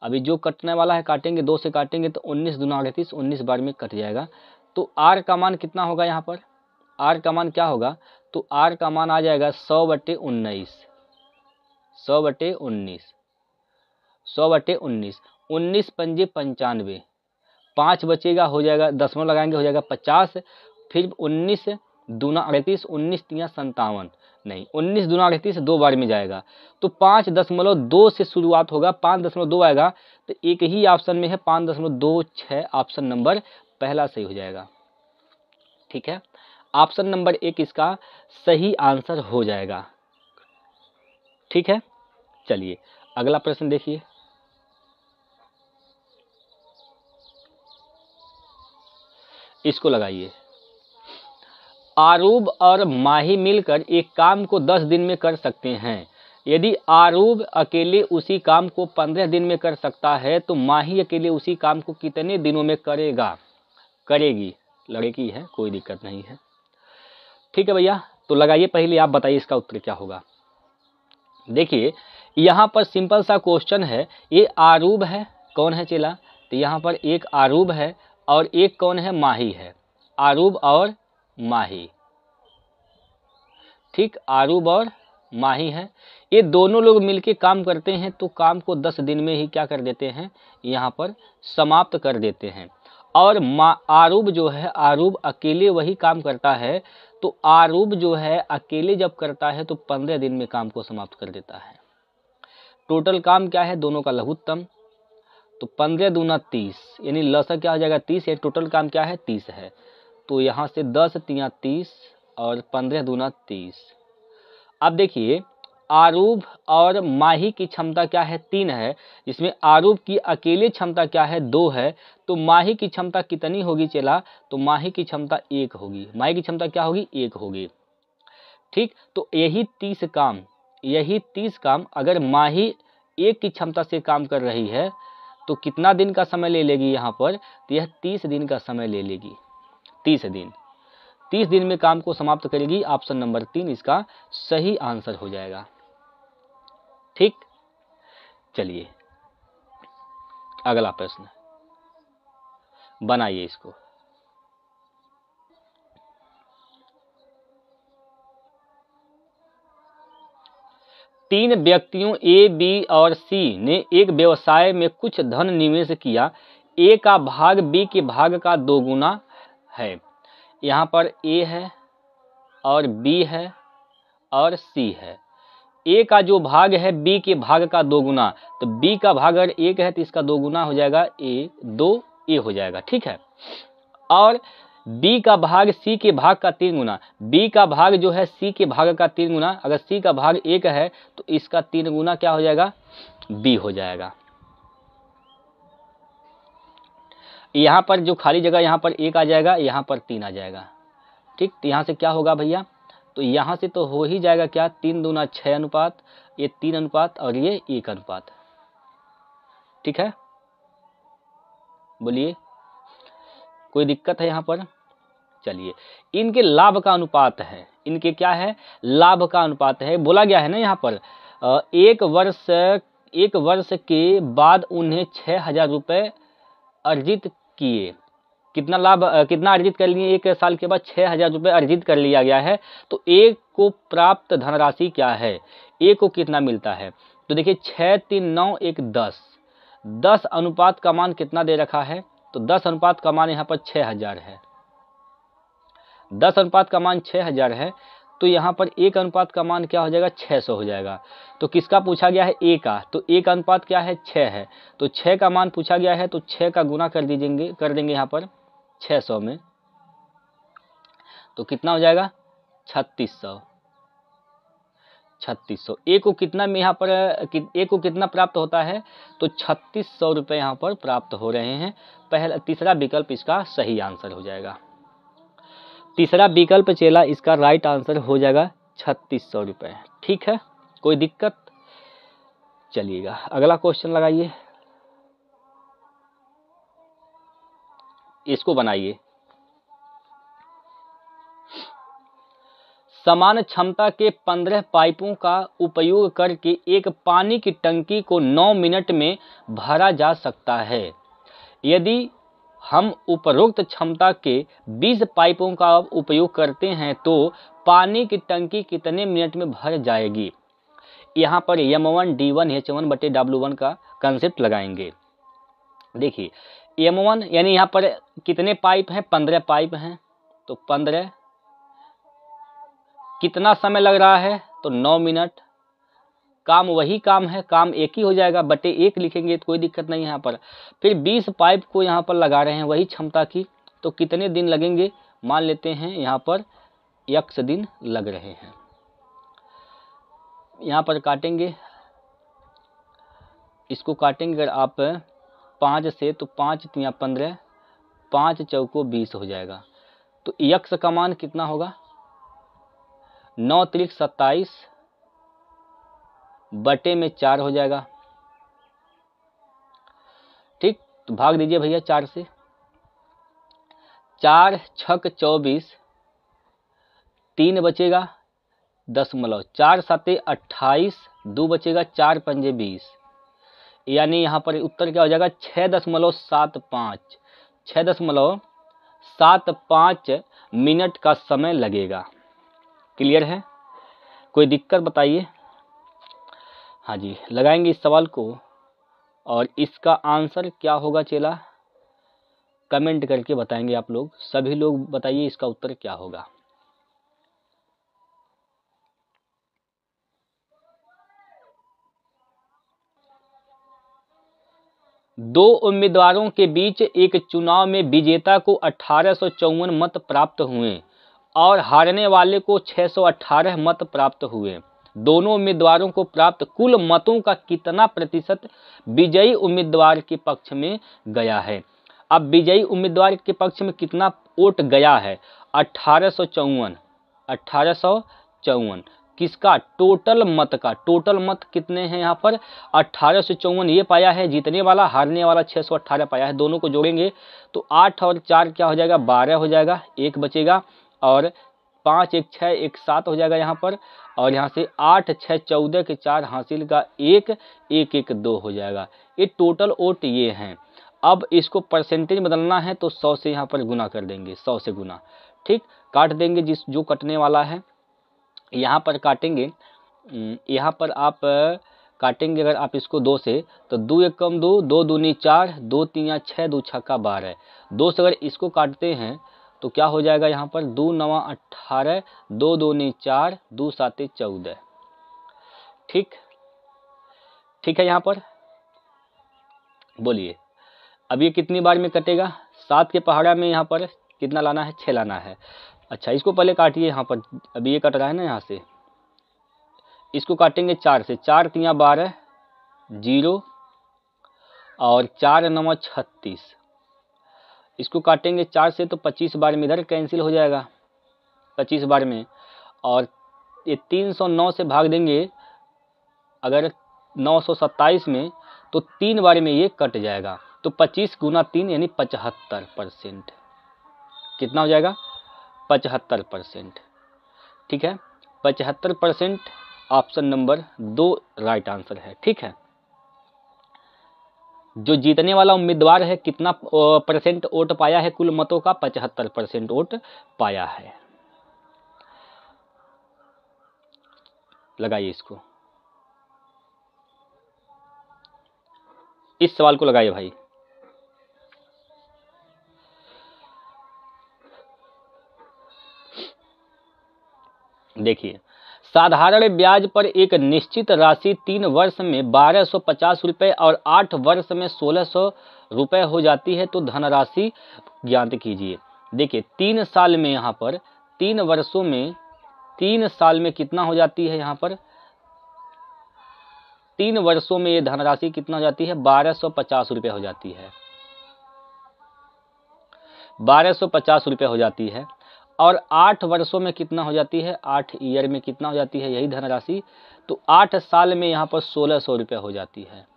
अभी जो कटने वाला है काटेंगे, 2 से काटेंगे तो 19 दूना 38, 19 बार में कट जाएगा। तो आर का मान कितना होगा यहाँ पर, आर का मान क्या होगा, तो आर का मान आ जाएगा 100 बटे 19, 100 बटे 19, 100 बटे 19, 19 पंजे 95, 5 बचेगा, हो जाएगा, दशमलव लगाएंगे हो जाएगा 50। फिर 19 दूना 38, 19 3 57, नहीं 19 दूना 38 2 बार में जाएगा, तो 5.2 से शुरुआत होगा, 5.2 आएगा। तो एक ही ऑप्शन में है 5.26, ऑप्शन नंबर पहला सही हो जाएगा। ठीक है, ऑप्शन नंबर 1 इसका सही आंसर हो जाएगा। ठीक है, चलिए अगला प्रश्न देखिए। इसको लगाइए, आरूब और माही मिलकर एक काम को 10 दिन में कर सकते हैं। यदि आरूब अकेले उसी काम को 15 दिन में कर सकता है, तो माही अकेले उसी काम को कितने दिनों में करेगी। लड़की है, कोई दिक्कत नहीं है। ठीक है भैया, तो लगाइए, पहले आप बताइए इसका उत्तर क्या होगा। देखिए यहाँ पर सिंपल सा क्वेश्चन है, ये आरूब है, कौन है चेला, तो यहाँ पर एक आरूब है और एक कौन है, माही है। आरूब और माही, ठीक, आरूब और माही है। ये दोनों लोग मिलके काम करते हैं तो काम को 10 दिन में ही क्या कर देते हैं, यहाँ पर समाप्त कर देते हैं। और आरूब जो है, आरूब अकेले वही काम करता है, तो आरूब जो है अकेले जब करता है तो 15 दिन में काम को समाप्त कर देता है। टोटल काम क्या है, दोनों का लघुत्तम, तो 15 दूना 30, यानी लसा क्या हो जाएगा 30, ये टोटल काम क्या है 30 है। तो यहाँ से 10 तिया 30 और 15 दूना 30। अब देखिए आरूब और माही की क्षमता क्या है, 3 है, जिसमें आरूब की अकेले क्षमता क्या है, 2 है। तो माही की क्षमता कितनी होगी चला, तो माही की क्षमता 1 होगी। माही की क्षमता क्या होगी, 1 होगी, ठीक। तो यही 30 काम अगर माही 1 की क्षमता से काम कर रही है तो कितना दिन का समय ले लेगी यहाँ पर, तो यह 30 दिन का समय ले लेगी। 30 दिन में काम को समाप्त करेगी। ऑप्शन नंबर 3 इसका सही आंसर हो जाएगा, ठीक। चलिए अगला प्रश्न बनाइए इसको। तीन व्यक्तियों ए, बी और सी ने एक व्यवसाय में कुछ धन निवेश किया। ए का भाग बी के भाग का 2 गुना है। यहाँ पर ए है और बी है और सी है। ए का जो भाग है बी के भाग का 2 गुना, तो बी का भाग अगर 1 है तो इसका 2 गुना हो जाएगा, ए 2 ए हो जाएगा, ठीक है। और बी का भाग सी के भाग का 3 गुना, बी का भाग जो है सी के भाग का 3 गुना, अगर सी का भाग 1 है तो इसका 3 गुना क्या हो जाएगा, बी हो जाएगा। यहाँ पर जो खाली जगह यहाँ पर 1 आ जाएगा, यहाँ पर 3 आ जाएगा, ठीक। तो यहाँ से क्या होगा भैया, तो यहाँ से तो हो ही जाएगा क्या, 3 दूना 6 अनुपात, ये 3 अनुपात और ये 1 अनुपात, ठीक है। बोलिए कोई दिक्कत है यहाँ पर। चलिए इनके लाभ का अनुपात है, इनके क्या है, लाभ का अनुपात है। बोला गया है ना यहाँ पर एक वर्ष के बाद उन्हें 6,000 रुपये अर्जित किए। कितना लाभ, कितना अर्जित कर लिए, 1 साल के बाद 6,000 रुपये अर्जित कर लिया गया है। तो एक को प्राप्त धनराशि क्या है, एक को कितना मिलता है, तो देखिए 6 3 9 1 10, 10 अनुपात का मान कितना दे रखा है, तो 10 अनुपात का मान यहाँ पर 6,000 है। 10 अनुपात का मान 6,000 है, तो यहाँ पर 1 अनुपात का मान क्या हो जाएगा, 600 हो जाएगा। तो किसका पूछा गया है, ए का, तो 1 अनुपात क्या है, 6 है, तो 6 का मान पूछा गया है, तो 6 का गुना कर देंगे यहाँ पर 600 में, तो कितना हो जाएगा 3600। ए को कितना में यहाँ पर ए को कितना प्राप्त होता है, तो 3600 रुपये यहाँ पर प्राप्त हो रहे हैं। पहला तीसरा विकल्प इसका सही आंसर हो जाएगा। तीसरा विकल्प चेला इसका राइट आंसर हो जाएगा 3600 रुपये, ठीक है। कोई दिक्कत। चलिएगा अगला क्वेश्चन लगाइए, इसको बनाइए। समान क्षमता के 15 पाइपों का उपयोग करके एक पानी की टंकी को 9 मिनट में भरा जा सकता है। यदि हम उपरोक्त क्षमता के 20 पाइपों का उपयोग करते हैं तो पानी की टंकी कितने मिनट में भर जाएगी। यहाँ पर M1 D1 H1 बटे W1 का कंसेप्ट लगाएंगे। देखिए M1 यानी यहाँ पर कितने पाइप हैं, 15 पाइप हैं, तो 15, कितना समय लग रहा है, तो 9 मिनट। काम वही काम है, काम एक ही हो जाएगा, बटे 1 लिखेंगे तो कोई दिक्कत नहीं है यहाँ पर। फिर 20 पाइप को यहाँ पर लगा रहे हैं वही क्षमता की, तो कितने दिन लगेंगे, मान लेते हैं यहाँ पर x दिन लग रहे हैं। यहाँ पर काटेंगे, इसको काटेंगे अगर आप 5 से, तो 5 तिया 15, 5 चौको 20 हो जाएगा। तो x का मान कितना होगा, 9 त्रिक 27 बटे में 4 हो जाएगा, ठीक। तो भाग दीजिए भैया 4 से, 4 छक 24, 3 बचेगा 10 मतलब 4 7 28, 2 बचेगा, 4 पंजे 20, यानी यहाँ पर उत्तर क्या हो जाएगा 6.75 6.75 मिनट का समय लगेगा। क्लियर है? कोई दिक्कत बताइए। हाँ जी, लगाएंगे इस सवाल को और इसका आंसर क्या होगा चेला कमेंट करके बताएंगे आप लोग। सभी लोग बताइए इसका उत्तर क्या होगा। दो उम्मीदवारों के बीच एक चुनाव में विजेता को 1854 मत प्राप्त हुए और हारने वाले को 618 मत प्राप्त हुए। दोनों उम्मीदवारों को प्राप्त कुल मतों का कितना प्रतिशत विजयी उम्मीदवार के पक्ष में गया है। अब विजयी उम्मीदवार के पक्ष में कितना वोट गया है? 1854 किसका? टोटल मत का। टोटल मत कितने हैं यहाँ पर? 1854 ये पाया है जीतने वाला, हारने वाला 618 पाया है। दोनों को जोड़ेंगे तो 8 और 4 क्या हो जाएगा? 12 हो जाएगा, एक बचेगा और 5 1 6 1 7 हो जाएगा यहाँ पर। और यहाँ से 8 6 14 के 4 हासिल का 1 1 1 2 हो जाएगा। ये टोटल वोट ये हैं। अब इसको परसेंटेज बदलना है तो 100 से यहाँ पर गुना कर देंगे, 100 से गुना। ठीक, काट देंगे जो कटने वाला है यहाँ पर काटेंगे। यहाँ पर आप काटेंगे अगर आप इसको 2 से तो 2 1 कम 2, 2 दूनी 4, 2 3 6, 2 छक्का 12। 2 से अगर इसको काटते हैं तो क्या हो जाएगा यहाँ पर? 2 9 18, 2 दूनी 4, 2 7 14। ठीक, ठीक है। यहाँ पर बोलिए अब ये कितनी बार में कटेगा? 7 के पहाड़ा में यहाँ पर कितना लाना है? 6 लाना है। अच्छा, इसको पहले काटिए यहाँ पर। अभी ये कट रहा है ना, यहाँ से इसको काटेंगे 4 से। 4 3 12 0 और 4 9 36। इसको काटेंगे 4 से तो 25 बार में इधर कैंसिल हो जाएगा, 25 बार में। और ये 309 से भाग देंगे अगर 927 में तो 3 बार में ये कट जाएगा। तो 25 गुना 3 यानी 75%। कितना हो जाएगा? 75%। ठीक है, 75% ऑप्शन नंबर 2 राइट आंसर है। ठीक है, जो जीतने वाला उम्मीदवार है कितना परसेंट वोट पाया है कुल मतों का? 75% वोट पाया है। लगाइए इसको, इस सवाल को लगाइए भाई। देखिए, साधारण ब्याज पर एक निश्चित राशि 3 वर्ष में 1250 रुपये और 8 वर्ष में 1600 रुपये हो जाती है तो धनराशि ज्ञात कीजिए। देखिए 3 साल में यहाँ पर 3 वर्षों में 3 साल में कितना हो जाती है? यहाँ पर 3 वर्षों में ये धनराशि कितना हो जाती है? 1250 रुपये हो जाती है, 1250 रुपये हो जाती है। और 8 वर्षों में कितना हो जाती है? 8 ईयर में कितना हो जाती है यही धनराशि? तो 8 साल में यहाँ पर 1600 रुपये हो जाती है।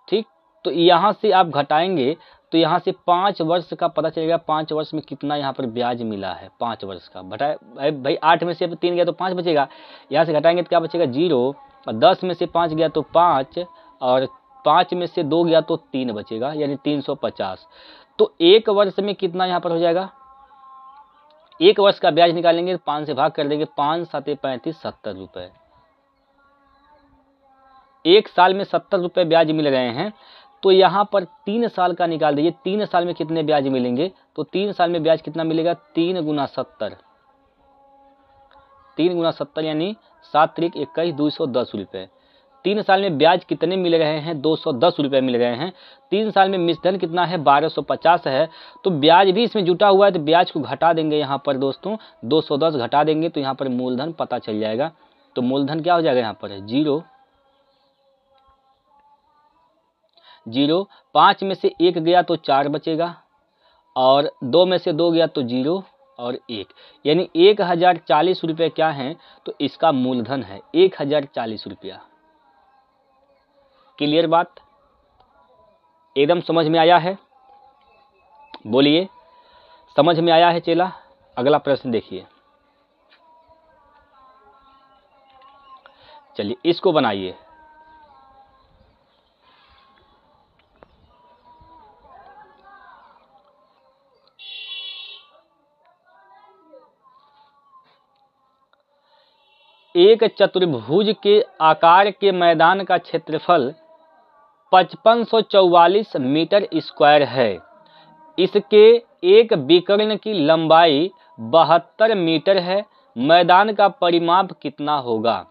ठीक, तो यहाँ से आप घटाएंगे तो यहाँ से 5 वर्ष का पता चलेगा, 5 वर्ष में कितना यहाँ पर ब्याज मिला है। 5 वर्ष का घटाए भाई, 8 में से 3 गया तो 5 बचेगा, यहाँ से घटाएंगे तो क्या बचेगा? 0। और 10 में से 5 गया तो 5 और 5 में से 2 गया तो 3 बचेगा, यानी 350। तो 1 वर्ष में कितना यहाँ पर हो जाएगा? 1 वर्ष का ब्याज निकालेंगे 5 से भाग कर देंगे, 5 7 35 70 रुपये। 1 साल में 70 रुपये ब्याज मिल रहे हैं। तो यहाँ पर 3 साल का निकाल दीजिए, 3 साल में कितने ब्याज मिलेंगे? तो 3 साल में ब्याज कितना मिलेगा? 3 गुना 70, 3 गुना 70 यानी 7 त्रिक 21 210 रुपये। 3 साल में ब्याज कितने मिल रहे हैं? 210 रुपये मिल रहे हैं। 3 साल में मिश्रधन कितना है? 1250 है। तो ब्याज भी इसमें जुटा हुआ है तो ब्याज को घटा देंगे यहाँ पर दोस्तों, 210 घटा देंगे तो यहाँ पर मूलधन पता चल जाएगा। तो मूलधन क्या हो जाएगा यहाँ पर? 0 0। 5 में से 1 गया तो 4 बचेगा और 2 में से 2 गया तो 0 और 1, यानी 1040 रुपये क्या है? तो इसका मूलधन है 1040 रुपया। क्लियर बात? एकदम समझ में आया है? बोलिए, समझ में आया है चेला? अगला प्रश्न देखिए। चलिए इसको बनाइए। एक चतुर्भुज के आकार के मैदान का क्षेत्रफल 5544 मीटर स्क्वायर है। इसके एक विकर्ण की लंबाई 72 मीटर है। मैदान का परिमाप कितना होगा?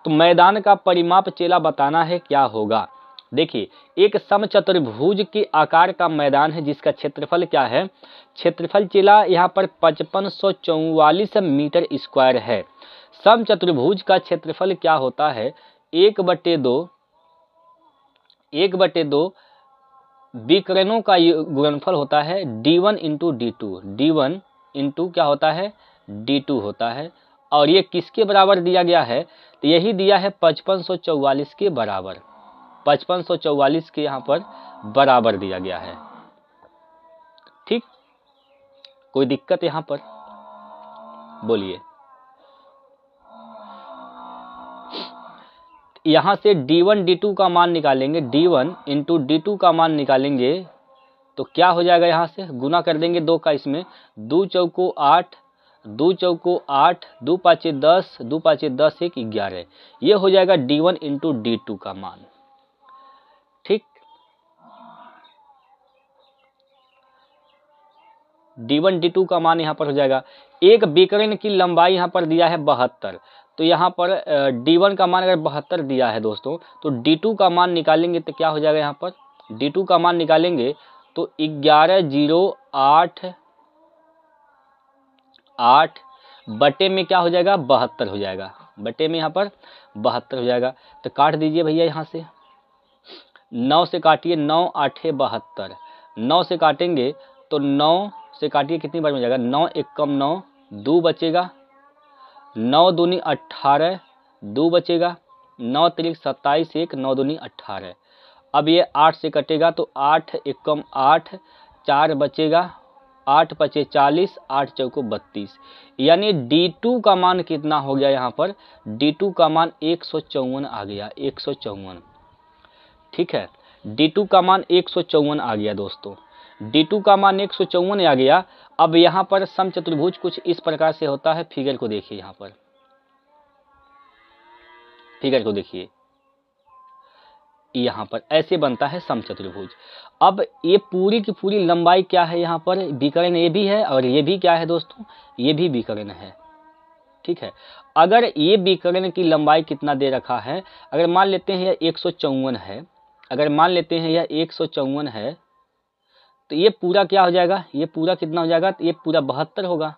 तो मैदान का परिमाप चेला बताना है क्या होगा। देखिए, एक समचतुर्भुज के आकार का मैदान है जिसका क्षेत्रफल क्या है? क्षेत्रफल चेला यहाँ पर 5544 मीटर स्क्वायर है। समचतुर्भुज का क्षेत्रफल क्या होता है? 1/2 विकर्णों का गुणनफल होता है d1 into d2। d1 into क्या होता है? d2 होता है। और ये किसके बराबर दिया गया है? तो यही दिया है 5544 के बराबर। 5544 के यहाँ पर बराबर दिया गया है। ठीक, कोई दिक्कत यहाँ पर? बोलिए। यहाँ से d1 d2 का मान निकालेंगे, d1 इंटू d2 का मान निकालेंगे तो क्या हो जाएगा? यहाँ से गुना कर देंगे 2 का, इसमें 2 चौको 8, 2 चौको 8, 2 पाँचे 10, 2 पाँचे 10, 1 11। ये हो जाएगा d1 इंटू d2 का मान। ठीक, d1 d2 का मान यहाँ पर हो जाएगा। एक विकर्ण की लंबाई यहाँ पर दिया है 72, तो यहाँ पर d1 का मान अगर 72 दिया है दोस्तों, तो d2 का मान निकालेंगे तो क्या हो जाएगा? यहाँ पर d2 का मान निकालेंगे तो 11,088 बटे में क्या हो जाएगा? 72 हो जाएगा। बटे में यहाँ पर 72 हो जाएगा। तो काट दीजिए भैया, यहाँ से 9 से काटिए, 9 8 72। 9 से काटेंगे तो 9 से काटिए, कितनी बार में जाएगा? 9 एकम 9, 2 बचेगा, 9 दूनी 18, 2 बचेगा, 9 तिरिक 27, 1 9 दूनी 18। अब ये 8 से कटेगा तो 8 एकम 8, 4 बचेगा, 8 पचे 40, 8 चौको 32। यानी d2 का मान कितना हो गया? यहाँ पर d2 का मान 154 आ गया, 154। ठीक है, d2 का मान 154 आ गया दोस्तों। d2 का मान 154 आ गया। अब यहाँ पर समचतुर्भुज कुछ इस प्रकार से होता है। फिगर को देखिए, यहाँ पर फिगर को देखिए, यहाँ पर ऐसे बनता है समचतुर्भुज। अब ये पूरी की पूरी लंबाई क्या है? यहाँ पर विकर्ण ये भी है और ये भी क्या है दोस्तों? ये भी विकर्ण है। ठीक है, अगर ये विकर्ण की लंबाई कितना दे रखा है, अगर मान लेते हैं यह 154 है, अगर मान लेते हैं यह 154 है, तो ये पूरा क्या हो जाएगा? ये पूरा कितना हो जाएगा? तो ये पूरा 72 होगा।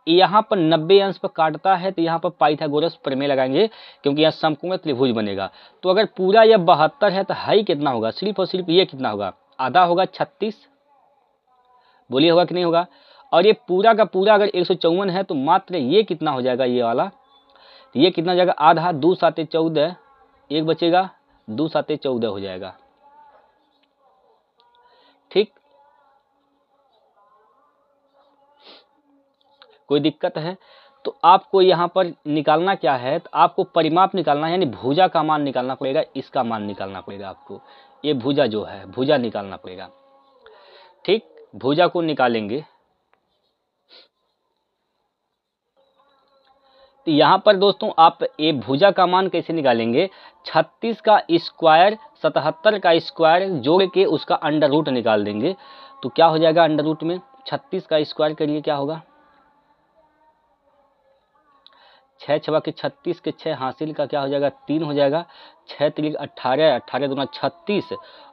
यहाँ पर 90 अंश पर काटता है तो यहाँ पर पाइथागोरस प्रमेय लगाएंगे, क्योंकि यहाँ समकोण त्रिभुज बनेगा। तो अगर पूरा यह 72 है तो हाई कितना होगा? सिर्फ और सिर्फ ये कितना होगा? आधा होगा, 36। बोलिए होगा कि नहीं होगा? और ये पूरा का पूरा अगर 154 है तो मात्र ये कितना हो जाएगा? ये वाला, तो ये कितना हो जाएगा? आधा, 2 7 14, 1 बचेगा, 2 7 14 हो जाएगा। ठीक, कोई दिक्कत है? तो आपको यहाँ पर निकालना क्या है? तो आपको परिमाप निकालना है, यानी भुजा का मान निकालना पड़ेगा, इसका मान निकालना पड़ेगा आपको। ये भुजा जो है, भुजा निकालना पड़ेगा। ठीक, भुजा को निकालेंगे तो यहाँ पर दोस्तों आप ये भुजा का मान कैसे निकालेंगे? 36 का स्क्वायर 77 का स्क्वायर जोड़ के उसका अंडर रूट निकाल देंगे। तो क्या हो जाएगा? अंडर रूट में 36 का स्क्वायर करिए, क्या होगा? 6 छवा के 36 के 6 हासिल का क्या हो जाएगा? 3 हो जाएगा। 6 3 18, 18 दूना 36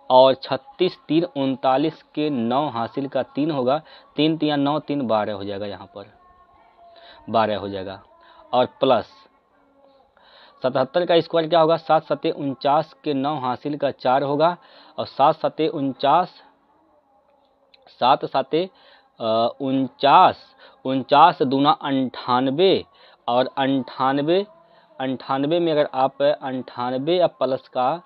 और 36 3 39 के 9 हासिल का 3 होगा। 3 3 9 3 12 हो जाएगा, यहाँ पर 12 हो जाएगा। और प्लस 77 का स्क्वायर क्या होगा? 7 7 49 के 9 हासिल का 4 होगा। और 7 7 49, 7 7 49, 49 दूना 98 और 98 में अगर आप 98 अब प्लस का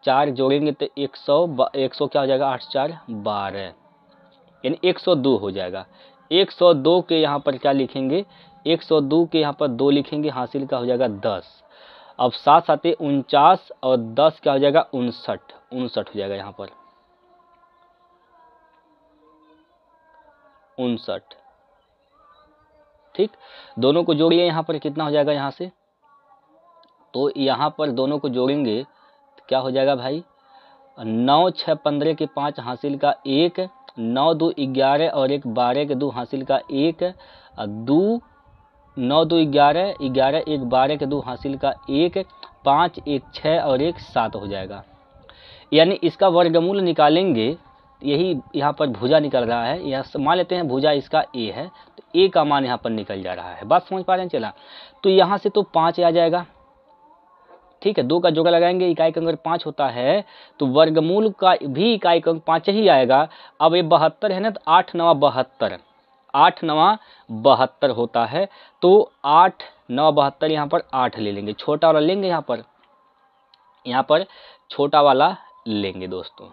4 जोड़ेंगे तो 100 क्या हो जाएगा? 8 4 12, यानी 102 हो जाएगा। 102 के यहाँ पर क्या लिखेंगे? 102 के यहाँ पर 2 लिखेंगे, हासिल का हो जाएगा 10। अब 7 7 49 और 10 क्या हो जाएगा? 59 हो जाएगा, यहाँ पर 59। ठीक, दोनों को जोड़िए, यहाँ पर कितना हो जाएगा यहाँ से, तो यहाँ पर दोनों को जोड़ेंगे तो क्या हो जाएगा भाई, 9 6 15 के 5 हासिल का 1, 9 2 11 और 1 12 के 2 हासिल का 1, 2 9 2 11 11 1 12 के 2 हासिल का 1, 5 1 6 और 1 7 हो जाएगा। यानी इसका वर्गमूल निकालेंगे, यही यहाँ पर भुजा निकल रहा है, यहाँ मान लेते हैं भुजा इसका a है, तो a का मान यहाँ पर निकल जा रहा है। बात समझ पा रहे हैं? चला, तो यहाँ से तो 5 आ जाएगा, ठीक है, 2 का जोड़ा लगाएंगे, इकाई का अंक अगर 5 होता है तो वर्गमूल का भी इकाई का अंक 5 ही आएगा। अब ये 72 है ना, तो 8 9 72, 8 9 72 होता है, तो 8 9 72 यहाँ पर 8 ले लेंगे, छोटा वाला लेंगे, यहाँ पर छोटा वाला लेंगे दोस्तों।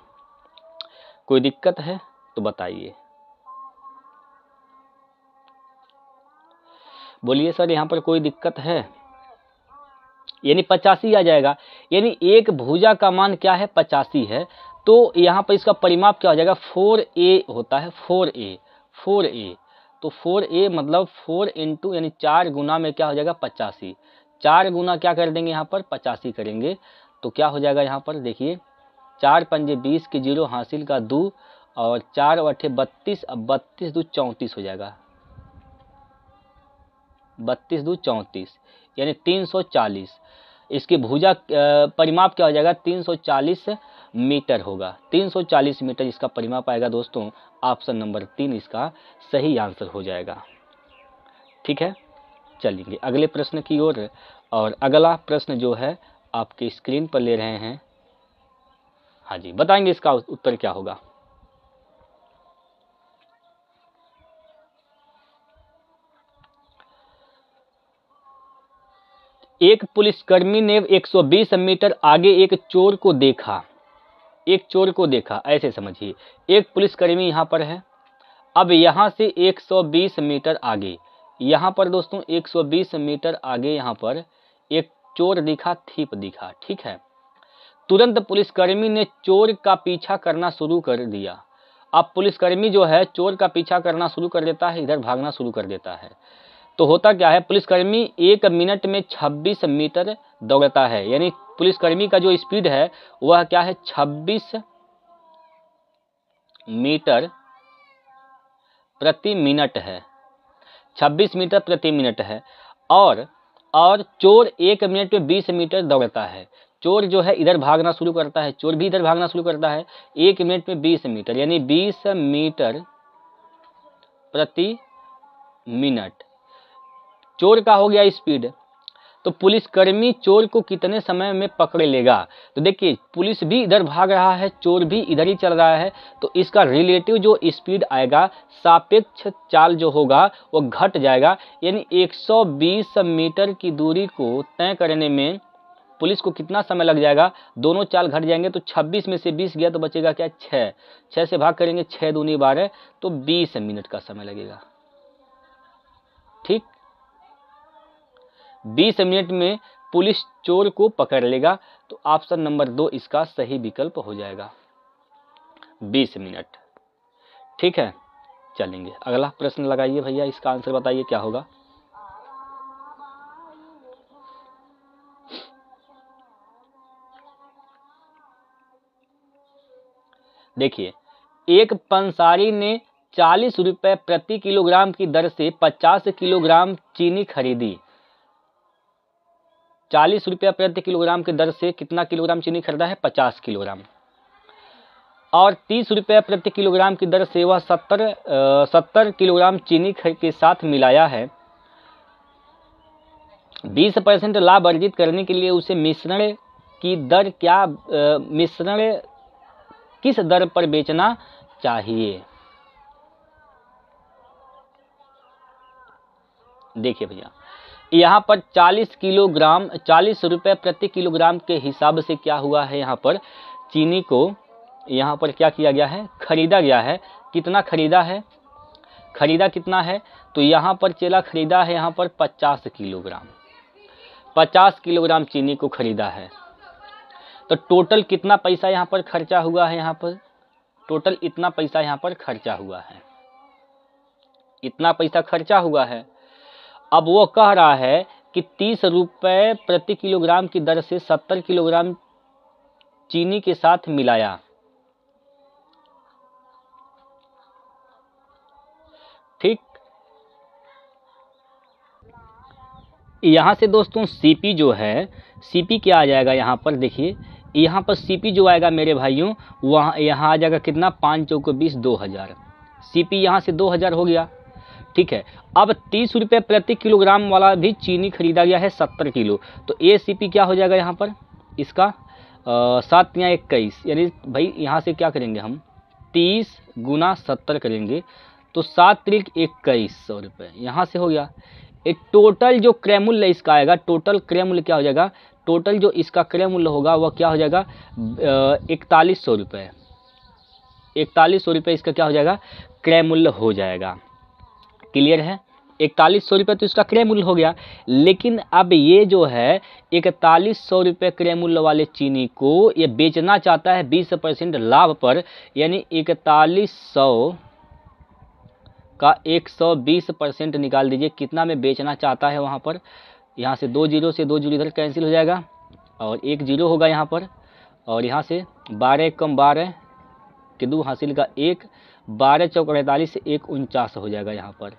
कोई दिक्कत है तो बताइए, बोलिए सर यहाँ पर कोई दिक्कत है? यानी 85 आ जाएगा, यानी एक भुजा का मान क्या है, 85 है, तो यहाँ पर इसका परिमाप क्या हो जाएगा, 4a होता है, 4a, तो 4a मतलब 4 इंटू यानी 4 गुना में क्या हो जाएगा, 85, 4 गुना क्या कर देंगे यहाँ पर 85 करेंगे, तो क्या हो जाएगा यहाँ पर देखिए, 4 पंजे 20 के 0 हासिल का 2 और 4 अठे 32, अब 32 2 34 हो जाएगा, 32 2 34 यानी 340। इसकी भुजा परिमाप क्या हो जाएगा, 340 मीटर होगा, 340 मीटर इसका परिमाप आएगा दोस्तों। ऑप्शन नंबर 3 इसका सही आंसर हो जाएगा। ठीक है, चलिए अगले प्रश्न की ओर। और अगला प्रश्न जो है आपके स्क्रीन पर ले रहे हैं, हाँ जी, बताएंगे इसका उत्तर क्या होगा। एक पुलिसकर्मी ने 120 मीटर आगे एक चोर को देखा, एक चोर को देखा, ऐसे समझिए, एक पुलिसकर्मी यहाँ पर है। अब यहाँ से 120 मीटर आगे, यहाँ पर दोस्तों 120 मीटर आगे यहाँ पर एक चोर दिखा, थीप दिखा, ठीक है। तुरंत पुलिसकर्मी ने चोर का पीछा करना शुरू कर दिया। अब पुलिसकर्मी जो है चोर का पीछा करना शुरू कर देता है, इधर भागना शुरू कर देता है। तो होता क्या है, पुलिसकर्मी 1 मिनट में 26 मीटर दौड़ता है, यानी पुलिसकर्मी का जो स्पीड है वह क्या है, 26 मीटर प्रति मिनट है, 26 मीटर प्रति मिनट है। और चोर 1 मिनट में 20 मीटर दौड़ता है। चोर जो है इधर भागना शुरू करता है, चोर भी इधर भागना शुरू करता है, 1 मिनट में 20 मीटर यानी 20 मीटर प्रति मिनट चोर का हो गया स्पीड। तो पुलिसकर्मी चोर को कितने समय में पकड़ लेगा। तो देखिए पुलिस भी इधर भाग रहा है, चोर भी इधर ही चल रहा है, तो इसका रिलेटिव जो स्पीड आएगा, सापेक्ष चाल जो होगा वो घट जाएगा। यानी 120 मीटर की दूरी को तय करने में पुलिस को कितना समय लग जाएगा, दोनों चाल घट जाएंगे। तो 26 में से 20 गया तो बचेगा क्या, 6 से भाग करेंगे, 6 दूनी 12, तो 20 मिनट का समय लगेगा। ठीक, 20 मिनट में पुलिस चोर को पकड़ लेगा। तो ऑप्शन नंबर 2 इसका सही विकल्प हो जाएगा, 20 मिनट। ठीक है, चलेंगे अगला प्रश्न लगाइए भैया, इसका आंसर बताइए क्या होगा। देखिए, एक पंसारी ने 40 रुपए प्रति किलोग्राम की दर से 50 किलोग्राम चीनी खरीदी। 40 रुपया प्रति किलोग्राम की दर से कितना किलोग्राम चीनी खरीदा है, 50 किलोग्राम। और 30 रुपये प्रति किलोग्राम की दर से वह 70 किलोग्राम चीनी के साथ मिलाया है। 20% लाभ अर्जित करने के लिए उसे मिश्रण की दर क्या, मिश्रण किस दर पर बेचना चाहिए। देखिए भैया, यहाँ पर 40 रुपए प्रति किलोग्राम के हिसाब से क्या हुआ है, यहाँ पर चीनी को यहाँ पर क्या किया गया है, खरीदा गया है। कितना खरीदा है, खरीदा कितना है, तो यहाँ पर चला खरीदा है यहाँ पर 50 किलोग्राम, 50 किलोग्राम चीनी को खरीदा है। तो टोटल कितना पैसा यहाँ पर खर्चा हुआ है, यहाँ पर टोटल इतना पैसा यहाँ पर खर्चा हुआ है, इतना पैसा खर्चा हुआ है। अब वो कह रहा है कि 30 रुपये प्रति किलोग्राम की दर से 70 किलोग्राम चीनी के साथ मिलाया। ठीक, यहाँ से दोस्तों सीपी जो है, सीपी क्या आ जाएगा यहाँ पर, देखिए यहाँ पर सीपी जो आएगा मेरे भाइयों, वहाँ यहाँ आ जाएगा कितना, 5 चौको 20, 2000। सीपी यहाँ से 2000 हो गया। ठीक है, अब 30 रुपये प्रति किलोग्राम वाला भी चीनी खरीदा गया है 70 किलो, तो ये सीपी क्या हो जाएगा यहाँ पर इसका 7 या 21, यानी भाई यहाँ से क्या करेंगे हम 30 गुना 70 करेंगे तो 7 त्रिक 2100 रुपये यहाँ से हो गया। एक टोटल जो क्रय मूल्य इसका आएगा, टोटल क्रय मूल्य क्या हो जाएगा, टोटल जो इसका क्रय मूल्य होगा वह क्या हो जाएगा 4100 रुपये। 4100 रुपये इसका क्या हो जाएगा, क्रय मूल्य हो जाएगा। क्लियर है, 4100 रुपये तो इसका क्रय मूल्य हो गया। लेकिन अब ये जो है 4100 रुपये क्रय मूल्य वाले चीनी को ये बेचना चाहता है 20% लाभ पर, यानी 4100 का 120% निकाल दीजिए, कितना में बेचना चाहता है वहाँ पर। यहाँ से 2 जीरो से 2 जीरो इधर कैंसिल हो जाएगा और 1 जीरो होगा यहाँ पर, और यहाँ से 12 कम 12 के 2 हासिल का 1, 12 चौक 48 से 1 49 हो जाएगा यहाँ पर,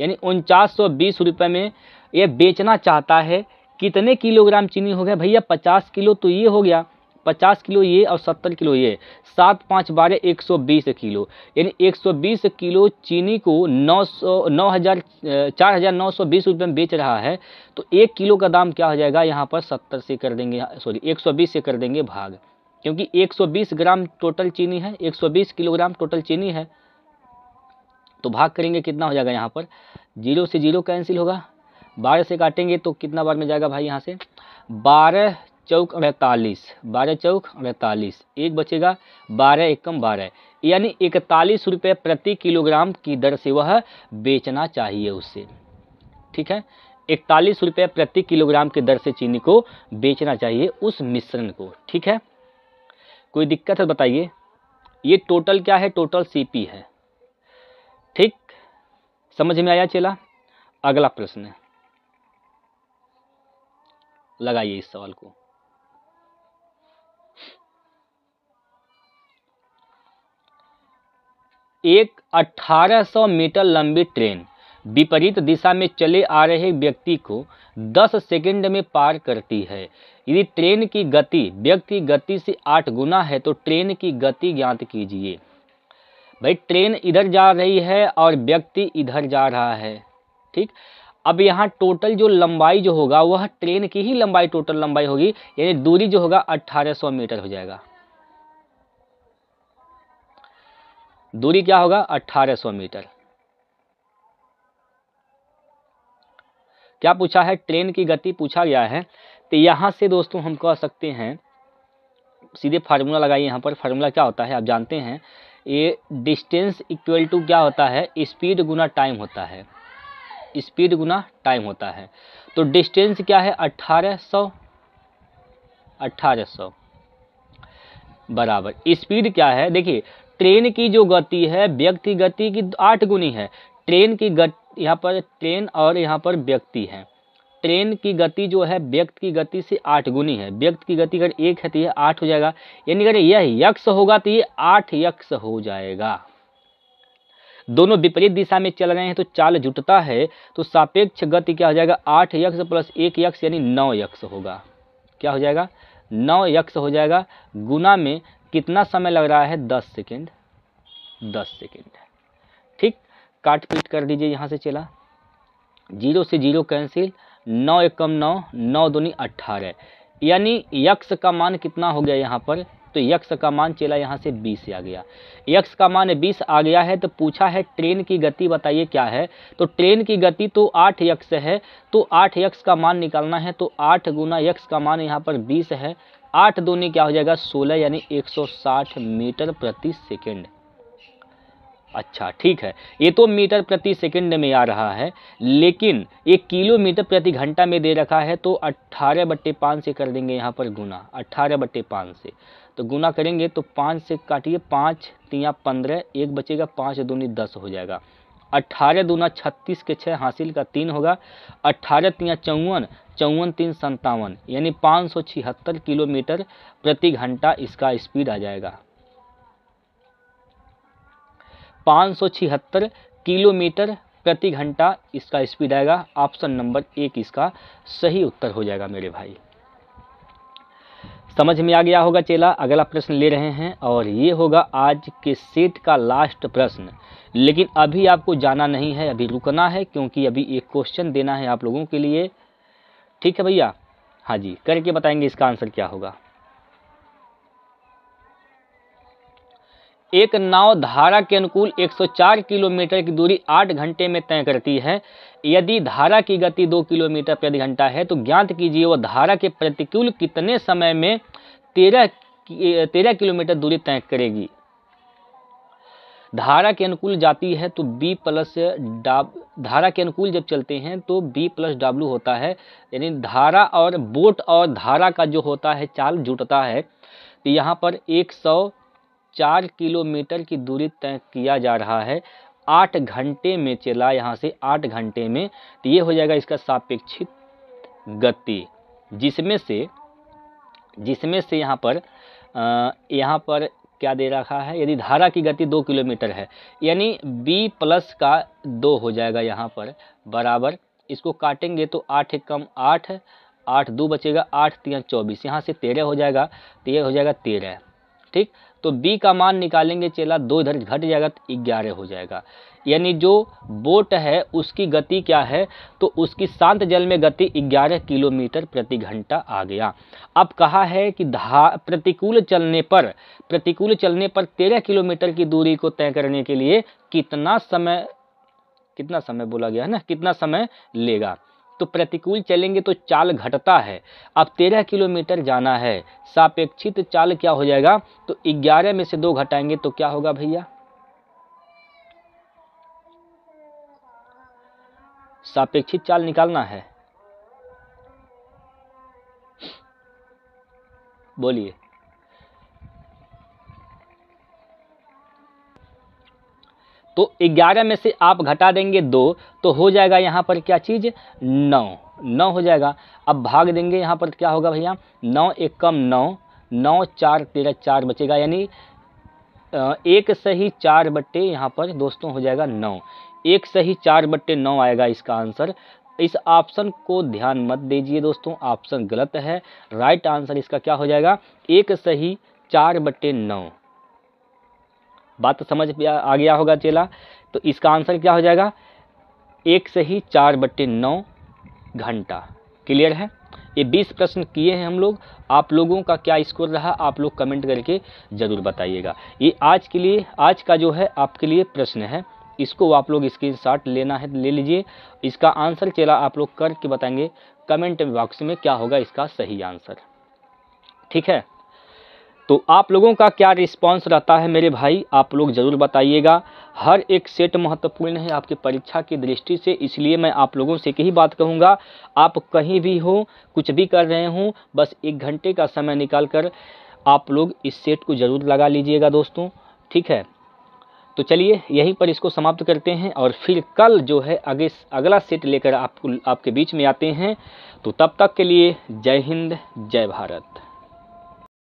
यानी 4920 रुपये में ये बेचना चाहता है। कितने किलोग्राम चीनी हो गया भैया, 50 किलो तो ये हो गया, 50 किलो ये और 70 किलो ये, 7 5 12 120 किलो, यानी 120 किलो चीनी को 4920 रुपये में बेच रहा है। तो 1 किलो का दाम क्या हो जाएगा यहाँ पर 70 से कर देंगे, सॉरी 120 से कर देंगे भाग, क्योंकि 120 ग्राम टोटल चीनी है, 120 किलोग्राम टोटल चीनी है, तो भाग करेंगे कितना हो जाएगा यहाँ पर, 0 से 0 कैंसिल होगा, 12 से काटेंगे तो कितना बार में जाएगा भाई यहाँ से 12 चौक 48, 12 चौक 48, 1 बचेगा, 12 एकम 12, यानी 41 रुपये प्रति किलोग्राम की दर से वह बेचना चाहिए उससे। ठीक है, 41 रुपये प्रति किलोग्राम की दर से चीनी को बेचना चाहिए उस मिश्रण को। ठीक है, कोई दिक्कत है बताइए। ये टोटल क्या है, टोटल सीपी है। ठीक, समझ में आया चला। अगला प्रश्न लगाइए इस सवाल को। एक 1800 मीटर लंबी ट्रेन विपरीत दिशा में चले आ रहे व्यक्ति को 10 सेकंड में पार करती है। यदि ट्रेन की गति व्यक्ति गति से 8 गुना है तो ट्रेन की गति ज्ञात कीजिए। भाई ट्रेन इधर जा रही है और व्यक्ति इधर जा रहा है। ठीक, अब यहाँ टोटल जो लंबाई जो होगा वह ट्रेन की ही लंबाई टोटल लंबाई होगी, यानी दूरी जो होगा 1800 मीटर हो जाएगा। दूरी क्या होगा 1800 मीटर। क्या पूछा है, ट्रेन की गति पूछा गया है। तो यहाँ से दोस्तों हम कह सकते हैं, सीधे फार्मूला लगाइए। यहाँ पर फार्मूला क्या होता है आप जानते हैं, ये डिस्टेंस इक्वल टू क्या होता है, स्पीड गुना टाइम होता है, स्पीड गुना टाइम होता है। तो डिस्टेंस क्या है 1800 बराबर स्पीड क्या है, देखिए ट्रेन की जो गति है व्यक्ति गति की 8 गुनी है। ट्रेन की गति यहाँ पर ट्रेन और यहाँ पर व्यक्ति है, ट्रेन की गति जो है व्यक्ति की गति से 8 गुनी है। व्यक्ति की गति अगर 1 है तो ये 8 हो जाएगा, यानी अगर यह यक्स होगा तो ये 8 यक्स हो जाएगा। दोनों विपरीत दिशा में चल रहे हैं तो चाल जुटता है, तो सापेक्ष गति क्या हो जाएगा 8 यक्स प्लस 1 यक्स यानी 9 यक्स होगा। क्या हो जाएगा 9 यक्स हो जाएगा। गुना में कितना समय लग रहा है 10 सेकेंड, 10 सेकेंड। ठीक, काट पीट कर दीजिए यहाँ से चला, 0 से 0 कैंसिल, 9 एकम 9, 9 दूनी 18, यानी यक्स का मान कितना हो गया यहाँ पर, तो यक्स का मान चला यहाँ से 20 आ गया। यक्स का मान 20 आ गया है तो पूछा है ट्रेन की गति बताइए क्या है, तो ट्रेन की गति तो 8 यक्स है, तो 8 यक्स का मान निकालना है, तो 8 गुना यक्स का मान यहाँ पर 20 है, 8 दूनी क्या हो जाएगा 16, यानी 160 मीटर प्रति सेकेंड। अच्छा ठीक है, ये तो मीटर प्रति सेकंड में आ रहा है, लेकिन ये किलोमीटर प्रति घंटा में दे रखा है, तो 18/5 से कर देंगे यहाँ पर गुना, 18/5 से तो गुना करेंगे तो 5 से काटिए, 5 तिया 15, 1 बचेगा, 5 दूनी 10 हो जाएगा। 18 दूना 36 के 6 हासिल का 3 होगा, 18 तियाँ 54, 54 3 57, यानी 576 किलोमीटर प्रति घंटा इसका स्पीड आ जाएगा। 576 किलोमीटर प्रति घंटा इसका स्पीड आएगा। ऑप्शन नंबर 1 इसका सही उत्तर हो जाएगा मेरे भाई। समझ में आ गया होगा चेला। अगला प्रश्न ले रहे हैं और ये होगा आज के सेट का लास्ट प्रश्न, लेकिन अभी आपको जाना नहीं है, अभी रुकना है, क्योंकि अभी एक क्वेश्चन देना है आप लोगों के लिए। ठीक है भैया, हाँ जी, करके बताएंगे इसका आंसर क्या होगा। एक नाव धारा के अनुकूल 104 किलोमीटर की दूरी 8 घंटे में तय करती है। यदि धारा की गति 2 किलोमीटर प्रति घंटा है तो ज्ञात कीजिए वह धारा के प्रतिकूल कितने समय में 13 किलोमीटर दूरी तय करेगी। धारा के अनुकूल जाती है तो बी प्लस धारा के अनुकूल जब चलते हैं तो बी प्लस डब्ल्यू होता है, यानी धारा और बोट और धारा का जो होता है चाल जुटता है। तो यहाँ पर 104 किलोमीटर की दूरी तय किया जा रहा है 8 घंटे में चला, यहाँ से 8 घंटे में। तो ये हो जाएगा इसका सापेक्षिक गति, जिसमें से यहाँ पर क्या दे रखा है, यदि धारा की गति 2 किलोमीटर है यानी b प्लस का 2 हो जाएगा यहाँ पर बराबर, इसको काटेंगे तो 8 एक कम 8, 8 2 बचेगा, 8 3 24, यहाँ से 13 हो जाएगा, तो ये हो जाएगा 13। ठीक, तो b का मान निकालेंगे चेला, 2 इधर घट जाएगा तो 11 हो जाएगा। यानी जो बोट है उसकी गति क्या है, तो उसकी शांत जल में गति 11 किलोमीटर प्रति घंटा आ गया। अब कहा है कि प्रतिकूल चलने पर 13 किलोमीटर की दूरी को तय करने के लिए कितना समय बोला गया है ना, कितना समय लेगा। तो प्रतिकूल चलेंगे तो चाल घटता है। अब 13 किलोमीटर जाना है, सापेक्षित चाल क्या हो जाएगा, तो 11 में से 2 घटाएंगे तो क्या होगा भैया, सापेक्षित चाल निकालना है, बोलिए। तो 11 में से आप घटा देंगे 2 तो हो जाएगा यहाँ पर क्या चीज़, 9 हो जाएगा। अब भाग देंगे यहाँ पर क्या होगा भैया, 9 एक कम 9, 9 4 13, 4 बचेगा, यानी 1 सही 4 बट्टे यहाँ पर दोस्तों हो जाएगा 9, 1 सही 4 बट्टे 9 आएगा इसका आंसर। इस ऑप्शन को ध्यान मत दीजिए दोस्तों, ऑप्शन गलत है। राइट आंसर इसका क्या हो जाएगा, 1 सही 4 बट्टे 9। बात तो समझ आ गया होगा चेला। तो इसका आंसर क्या हो जाएगा, 1 सही 4 बट्टे 9 घंटा। क्लियर है। ये 20 प्रश्न किए हैं हम लोग। आप लोगों का क्या स्कोर रहा आप लोग कमेंट करके ज़रूर बताइएगा। ये आज का जो है आपके लिए प्रश्न है, इसको आप लोग स्क्रीनशॉट लेना है तो ले लीजिए। इसका आंसर चेला आप लोग करके बताएंगे कमेंट बॉक्स में क्या होगा इसका सही आंसर। ठीक है, तो आप लोगों का क्या रिस्पांस रहता है मेरे भाई, आप लोग ज़रूर बताइएगा। हर एक सेट महत्वपूर्ण है आपकी परीक्षा की दृष्टि से, इसलिए मैं आप लोगों से यही बात कहूँगा, आप कहीं भी हो, कुछ भी कर रहे हों, बस 1 घंटे का समय निकाल कर आप लोग इस सेट को ज़रूर लगा लीजिएगा दोस्तों। ठीक है, तो चलिए यहीं पर इसको समाप्त करते हैं और फिर कल जो है अगला सेट लेकर आपके बीच में आते हैं। तो तब तक के लिए जय हिंद, जय भारत।